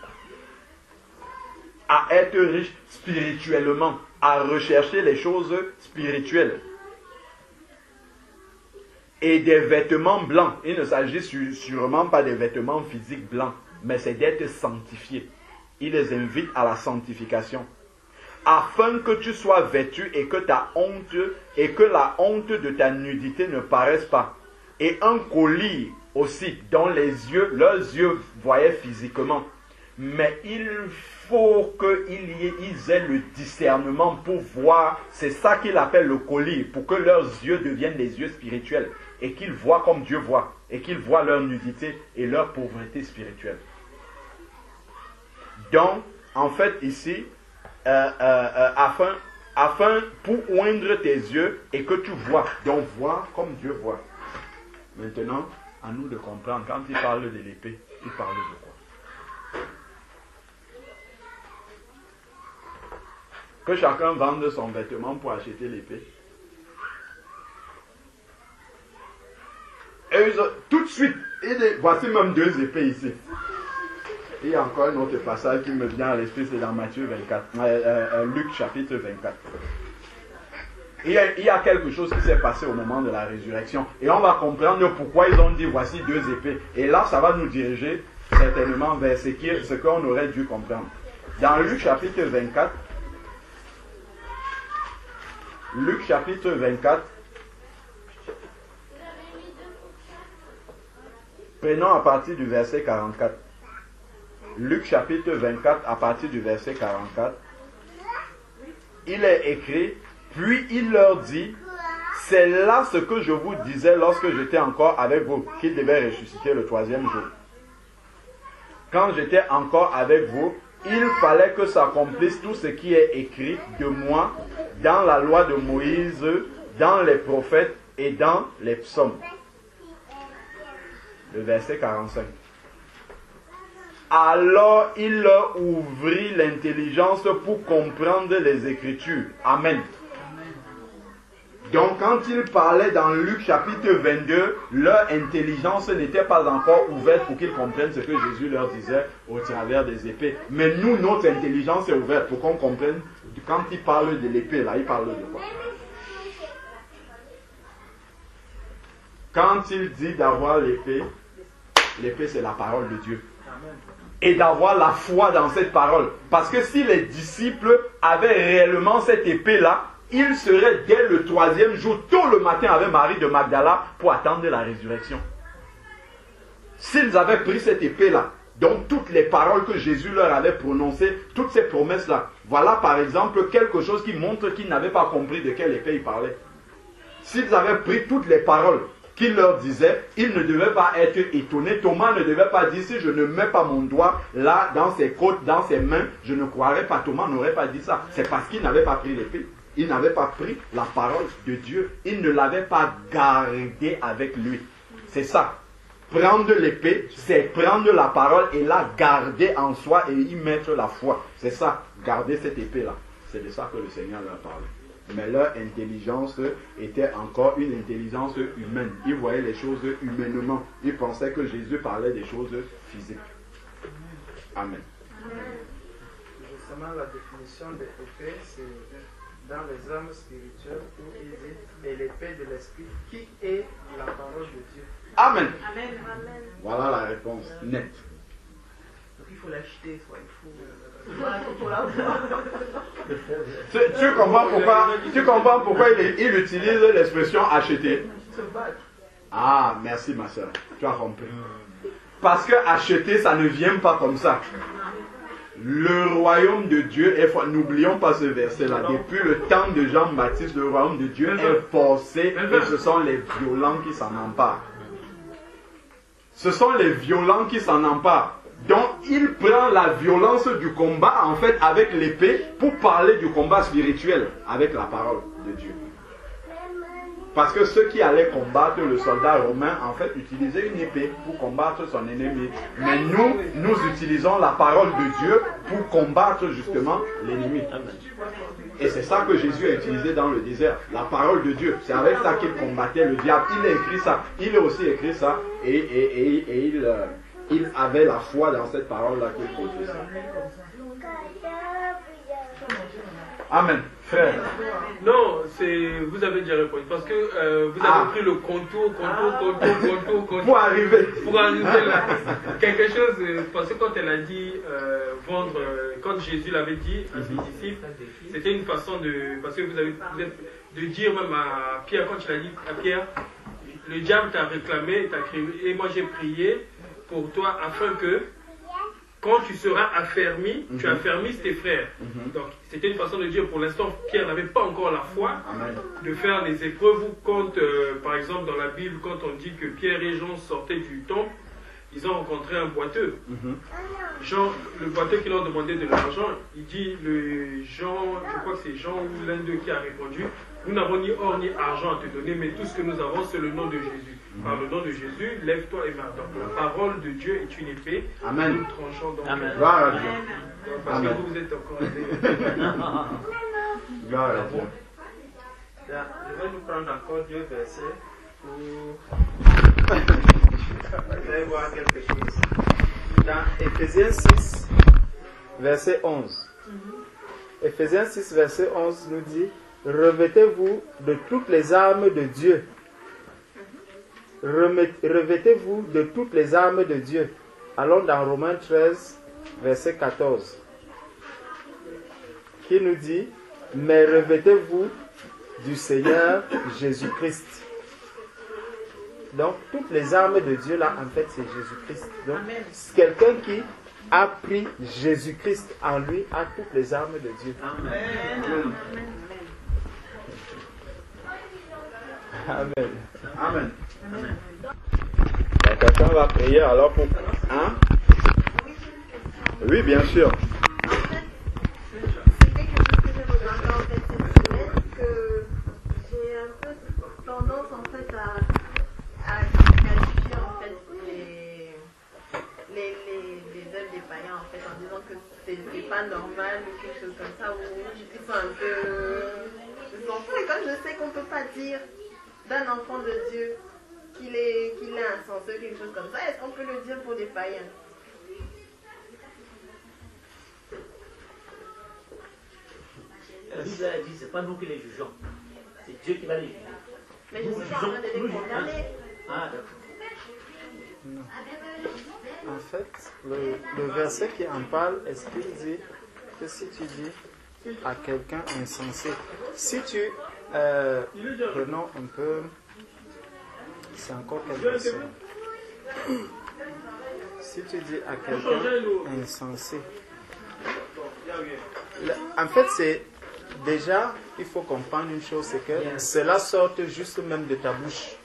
à être riches spirituellement, à rechercher les choses spirituelles. Et des vêtements blancs. Il ne s'agit sûrement pas des vêtements physiques blancs, mais c'est d'être sanctifié. Il les invite à la sanctification. Afin que tu sois vêtu et que ta honte et que la honte de ta nudité ne paraisse pas. Et un collier aussi dont leurs yeux voyaient physiquement. Mais il faut qu'ils aient le discernement pour voir. C'est ça qu'il appelle le collier, pour que leurs yeux deviennent des yeux spirituels. Et qu'ils voient comme Dieu voit. Et qu'ils voient leur nudité et leur pauvreté spirituelle. Donc, en fait, ici, afin pour oindre tes yeux et que tu vois. Donc, vois comme Dieu voit. Maintenant, à nous de comprendre, quand il parle de l'épée, il parle de quoi? Que chacun vende son vêtement pour acheter l'épée. Et tout de suite, voici même deux épées ici. Il y a encore un autre passage qui me vient à l'esprit, c'est dans Matthieu 24, Luc chapitre 24. Il y a quelque chose qui s'est passé au moment de la résurrection. Et on va comprendre pourquoi ils ont dit voici deux épées. Et là, ça va nous diriger certainement vers ce qu'on aurait dû comprendre. Dans Luc chapitre 24, Luc chapitre 24, Prenons à partir du verset 44. Luc chapitre 24, à partir du verset 44. Il est écrit, puis il leur dit, c'est là ce que je vous disais lorsque j'étais encore avec vous, qu'il devait ressusciter le troisième jour. Quand j'étais encore avec vous, il fallait que s'accomplisse tout ce qui est écrit de moi dans la loi de Moïse, dans les prophètes et dans les psaumes. Le verset 45. Alors il leur ouvrit l'intelligence pour comprendre les Écritures. Amen. Donc quand il parlait dans Luc chapitre 22, leur intelligence n'était pas encore ouverte pour qu'ils comprennent ce que Jésus leur disait au travers des épées. Mais nous, notre intelligence est ouverte pour qu'on comprenne. Quand il parle de l'épée, là, il parle de quoi? Quand il dit d'avoir l'épée, l'épée c'est la parole de Dieu. Et d'avoir la foi dans cette parole. Parce que si les disciples avaient réellement cette épée-là, ils seraient dès le troisième jour, tôt le matin, avec Marie de Magdala pour attendre la résurrection. S'ils avaient pris cette épée-là, donc toutes les paroles que Jésus leur avait prononcées, toutes ces promesses-là, voilà par exemple quelque chose qui montre qu'ils n'avaient pas compris de quelle épée il parlait. S'ils avaient pris toutes les paroles qu'il leur disait, ils ne devaient pas être étonnés. Thomas ne devait pas dire, si je ne mets pas mon doigt là, dans ses côtes, dans ses mains, je ne croirais pas. Thomas n'aurait pas dit ça. C'est parce qu'il n'avait pas pris l'épée. Il n'avait pas pris la parole de Dieu. Il ne l'avait pas gardée avec lui. C'est ça. Prendre l'épée, c'est prendre la parole et la garder en soi et y mettre la foi. C'est ça, garder cette épée-là. C'est de ça que le Seigneur leur parlait. Mais leur intelligence était encore une intelligence humaine. Ils voyaient les choses humainement. Ils pensaient que Jésus parlait des choses physiques. Amen. Justement, la définition de l'épée, c'est dans les hommes spirituels où il dit, et l'épée de l'esprit, qui est la parole de Dieu. Amen. Amen. Amen. Voilà la réponse nette. Donc il faut l'acheter, il faut Tu comprends pourquoi il utilise l'expression acheter? Ah, merci ma soeur. Tu as compris. Parce que acheter, ça ne vient pas comme ça. Le royaume de Dieu est fort. N'oublions pas ce verset-là. Depuis le temps de Jean-Baptiste, le royaume de Dieu est forcé et ce sont les violents qui s'en emparent. Ce sont les violents qui s'en emparent. Donc, il prend la violence du combat, en fait, avec l'épée, pour parler du combat spirituel, avec la parole de Dieu. Parce que ceux qui allaient combattre le soldat romain, en fait, utilisaient une épée pour combattre son ennemi. Mais nous utilisons la parole de Dieu pour combattre justement l'ennemi. Et c'est ça que Jésus a utilisé dans le désert, la parole de Dieu. C'est avec ça qu'il combattait le diable. Il a écrit ça, il a aussi écrit ça, et il avait la foi dans cette parole-là qu'il confessait. Amen. Frère. Non, vous avez déjà répondu. Parce que vous avez pris le contour. Pour arriver là. Quelque chose, parce que quand elle a dit vendre, quand Jésus l'avait dit à ses disciples, c'était une façon de. Parce que de dire même à Pierre, quand il a dit à Pierre, le diable t'a réclamé, t'a crié, et moi j'ai prié pour toi afin que quand tu seras affermi, tu affermisses tes frères. Donc c'était une façon de dire, pour l'instant Pierre n'avait pas encore la foi. Amen. De faire les épreuves où quand, par exemple dans la Bible, quand on dit que Pierre et Jean sortaient du temple, ils ont rencontré un boiteux. Jean, le boiteux qui leur demandait de l'argent, il dit, Jean, je crois que c'est Jean ou l'un d'eux qui a répondu, nous n'avons ni or ni argent à te donner, mais tout ce que nous avons, c'est le nom de Jésus. Par le nom de Jésus, lève-toi et marche. Donc la parole de Dieu est une épée. Amen. Nous tranchons donc. Amen. Parce Amen. que vous êtes encore Gloire à Dieu. Je vais nous prendre encore deux versets pour vous allez voir quelque chose. Dans Éphésiens 6, verset 11. Éphésiens 6, verset 11 nous dit, revêtez-vous de toutes les armes de Dieu. Revêtez-vous de toutes les armes de Dieu. Allons dans Romains 13, verset 14, qui nous dit, mais revêtez-vous du Seigneur Jésus-Christ. Donc, toutes les armes de Dieu, là, en fait, c'est Jésus-Christ. Donc, quelqu'un qui a pris Jésus-Christ en lui a toutes les armes de Dieu. Amen. Amen. Amen. Quelqu'un va prier alors pour... Hein? Oui, bien sûr. C'est quelque chose que j'ai remarqué en fait cette semaine, que j'ai un peu tendance en fait à qualifier en fait les œuvres des païens en fait en disant que c'est pas normal ou quelque chose comme ça, ou ils sont un peu des enfants. Et comme je sais qu'on peut pas dire d'un enfant de Dieu qu'il est insensé, quelque chose comme ça, est-ce qu'on peut le dire pour des païens? La Bible a dit, c'est pas nous qui les jugeons, c'est Dieu qui va les juger. Mais je suis en train de les condamner. Ah, d'accord. Non. En fait, le verset qui en parle, est-ce qu'il dit que si tu dis à quelqu'un insensé, si tu... prenons un peu... C'est encore quel verset? Si tu dis à quelqu'un insensé... En fait, c'est... Déjà, il faut comprendre une chose, c'est que cela sort juste même de ta bouche.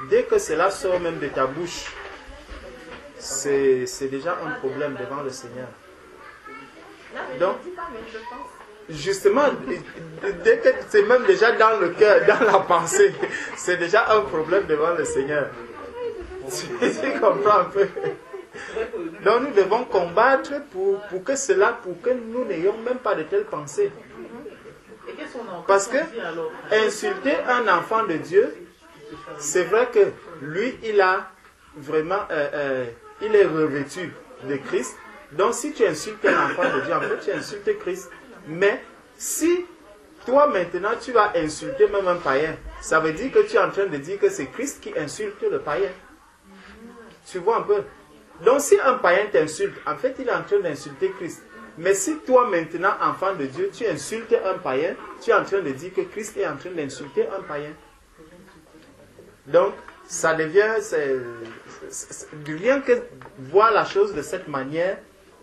Dès que cela sort même de ta bouche, c'est déjà un problème devant le Seigneur. Donc, justement, dès que c'est même déjà dans le cœur, dans la pensée, c'est déjà un problème devant le Seigneur. Tu comprends un peu? Donc nous devons combattre pour que nous n'ayons même pas de telles pensées. Parce que insulter un enfant de Dieu, c'est vrai que lui, il a vraiment, il est revêtu de Christ. Donc si tu insultes un enfant de Dieu, en fait tu insultes Christ. Mais si toi maintenant tu vas insulter même un païen, ça veut dire que tu es en train de dire que c'est Christ qui insulte le païen. Tu vois un peu? Donc si un païen t'insulte, en fait il est en train d'insulter Christ. Mais si toi maintenant, enfant de Dieu, tu insultes un païen, tu es en train de dire que Christ est en train d'insulter un païen. Donc ça devient, rien que voir la chose de cette manière,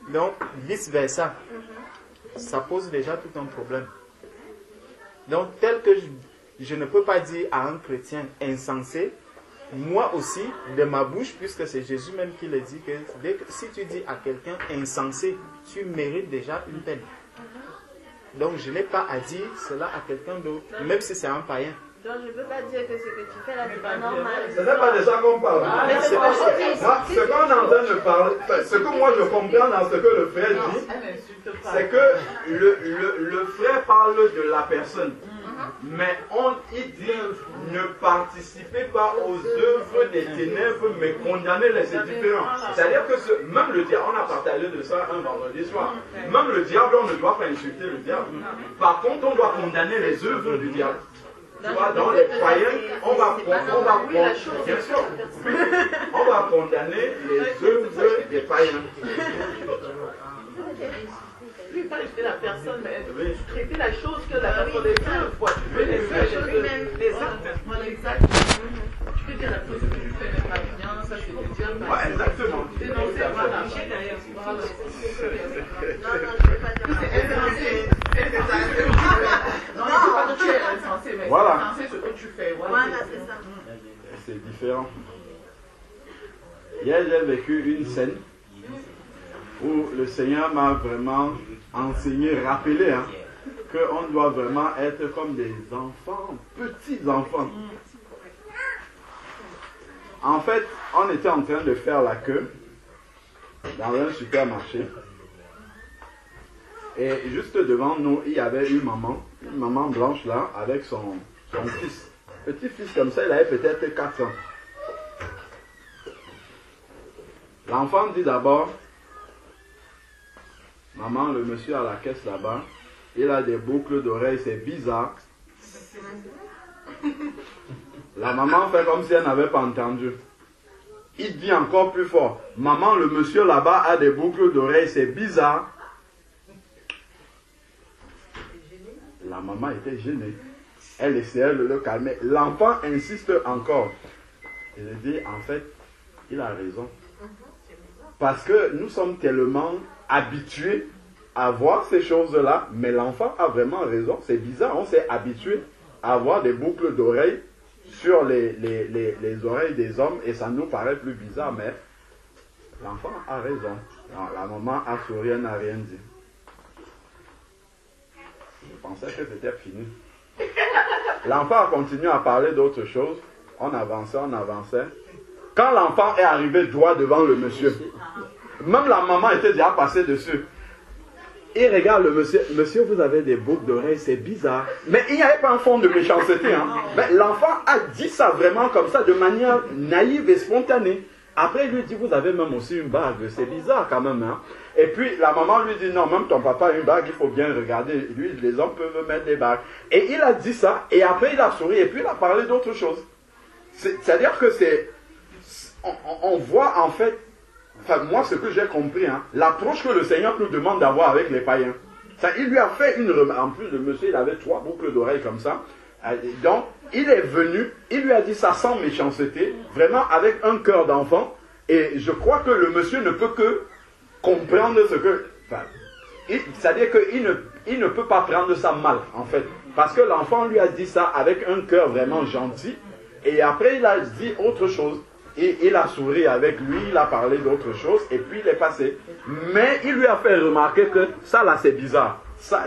donc vice versa, ça pose déjà tout un problème. Donc tel que je ne peux pas dire à un chrétien insensé, moi aussi, de ma bouche, puisque c'est Jésus même qui le dit, que si tu dis à quelqu'un insensé, tu mérites déjà une peine. Donc je n'ai pas à dire cela à quelqu'un d'autre, même si c'est un païen. Donc je ne peux pas dire que ce que tu fais là, c'est pas normal. Ce n'est pas de ça qu'on parle. Mais c'est pas ce qu'on est en train de parler, ce que moi je comprends dans ce que le frère dit, c'est que le frère parle de la personne. Mais il dit ne participez pas aux œuvres des ténèbres, mais condamnez-les, c'est différent. C'est-à-dire que même le diable, on a partagé de ça un vendredi soir, même le diable, on ne doit pas insulter le diable. Par contre, on doit condamner les œuvres du diable. Tu vois, dans les païens, on va condamner les œuvres des païens. Oui, pas jeter la personne, mais traiter la chose que la personne est œuvre. Tu peux les actes. Les actes. Tu peux dire la chose que tu fais n'est pas bien, ça c'est le diable. Ouais, exactement. Dénoncer, voilà. Non, il ne faut pas que tu es insensé, mais voilà. c'est insensé ce que tu fais. Voilà, c'est ça. C'est différent. Hier, j'ai vécu une scène où le Seigneur m'a vraiment enseigné, rappelé, qu'on doit vraiment être comme des enfants, petits enfants. En fait, on était en train de faire la queue dans un supermarché. Et juste devant nous, il y avait une maman blanche là, avec son fils. Petit-fils comme ça, il avait peut-être 4 ans. L'enfant dit d'abord, maman, le monsieur à la caisse là-bas, il a des boucles d'oreilles, c'est bizarre. La maman fait comme si elle n'avait pas entendu. Il dit encore plus fort, maman, le monsieur là-bas a des boucles d'oreilles, c'est bizarre. La maman était gênée. Elle essayait de le calmer. L'enfant insiste encore. Il dit, en fait, il a raison. Parce que nous sommes tellement habitués à voir ces choses-là, mais l'enfant a vraiment raison. C'est bizarre, on s'est habitué à avoir des boucles d'oreilles sur les oreilles des hommes et ça nous paraît plus bizarre, mais l'enfant a raison. Alors, la maman a souri, elle n'a rien dit. Je pensais que c'était fini. L'enfant a continué à parler d'autres choses. On avançait. Quand l'enfant est arrivé droit devant le monsieur, même la maman était déjà passée dessus. Il regarde le monsieur. Monsieur, vous avez des boucles d'oreilles, c'est bizarre. Mais il n'y avait pas un fond de méchanceté. Hein. Mais l'enfant a dit ça vraiment comme ça, de manière naïve et spontanée. Après, il lui dit, vous avez même aussi une bague. C'est bizarre quand même. Hein. Et puis, la maman lui dit, non, même ton papa a une bague, il faut bien regarder. Lui, les hommes peuvent mettre des bagues. Et il a dit ça, et après, il a souri, et puis il a parlé d'autre chose. C'est-à-dire que c'est... On voit en fait... Enfin, moi, ce que j'ai compris, hein, l'approche que le Seigneur nous demande d'avoir avec les païens. Ça, il lui a fait une remarque. En plus, le monsieur, il avait 3 boucles d'oreilles comme ça. Donc, il est venu, il lui a dit ça sans méchanceté, vraiment avec un cœur d'enfant. Et je crois que le monsieur ne peut que comprendre ce que... Enfin, c'est-à-dire qu'il ne peut pas prendre ça mal, en fait. Parce que l'enfant lui a dit ça avec un cœur vraiment gentil. Et après, il a dit autre chose. Et il a souri avec lui, il a parlé d'autre chose, et puis il est passé. Mais il lui a fait remarquer que ça là c'est bizarre. Ça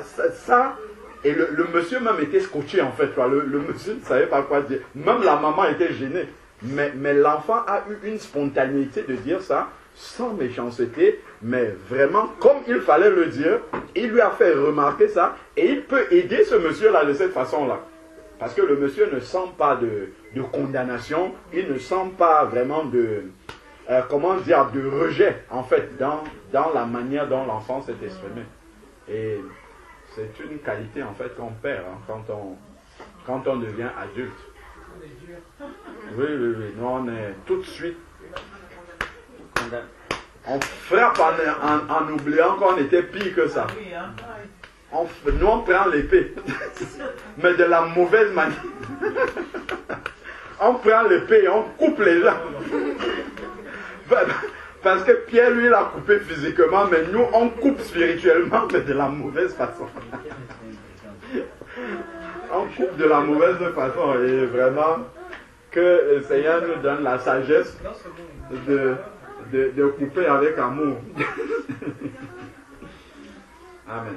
et le monsieur même était scotché en fait. Le monsieur ne savait pas quoi dire. Même la maman était gênée. Mais l'enfant a eu une spontanéité de dire ça, sans méchanceté, mais vraiment comme il fallait le dire. Il lui a fait remarquer ça, et il peut aider ce monsieur-là de cette façon-là. Parce que le monsieur ne sent pas de condamnation, il ne sent pas vraiment de rejet, en fait, dans la manière dont l'enfant s'est exprimé. Et c'est une qualité, en fait, qu'on perd hein, quand on devient adulte. Oui. Nous, on est tout de suite... On frappe en oubliant qu'on était pire que ça. Nous, on prend l'épée, mais de la mauvaise manière. On prend l'épée et on coupe les gens. Parce que Pierre, lui, l'a coupé physiquement, mais nous, on coupe spirituellement, mais de la mauvaise façon. On coupe de la mauvaise façon, et vraiment, que le Seigneur nous donne la sagesse de couper avec amour. Amen.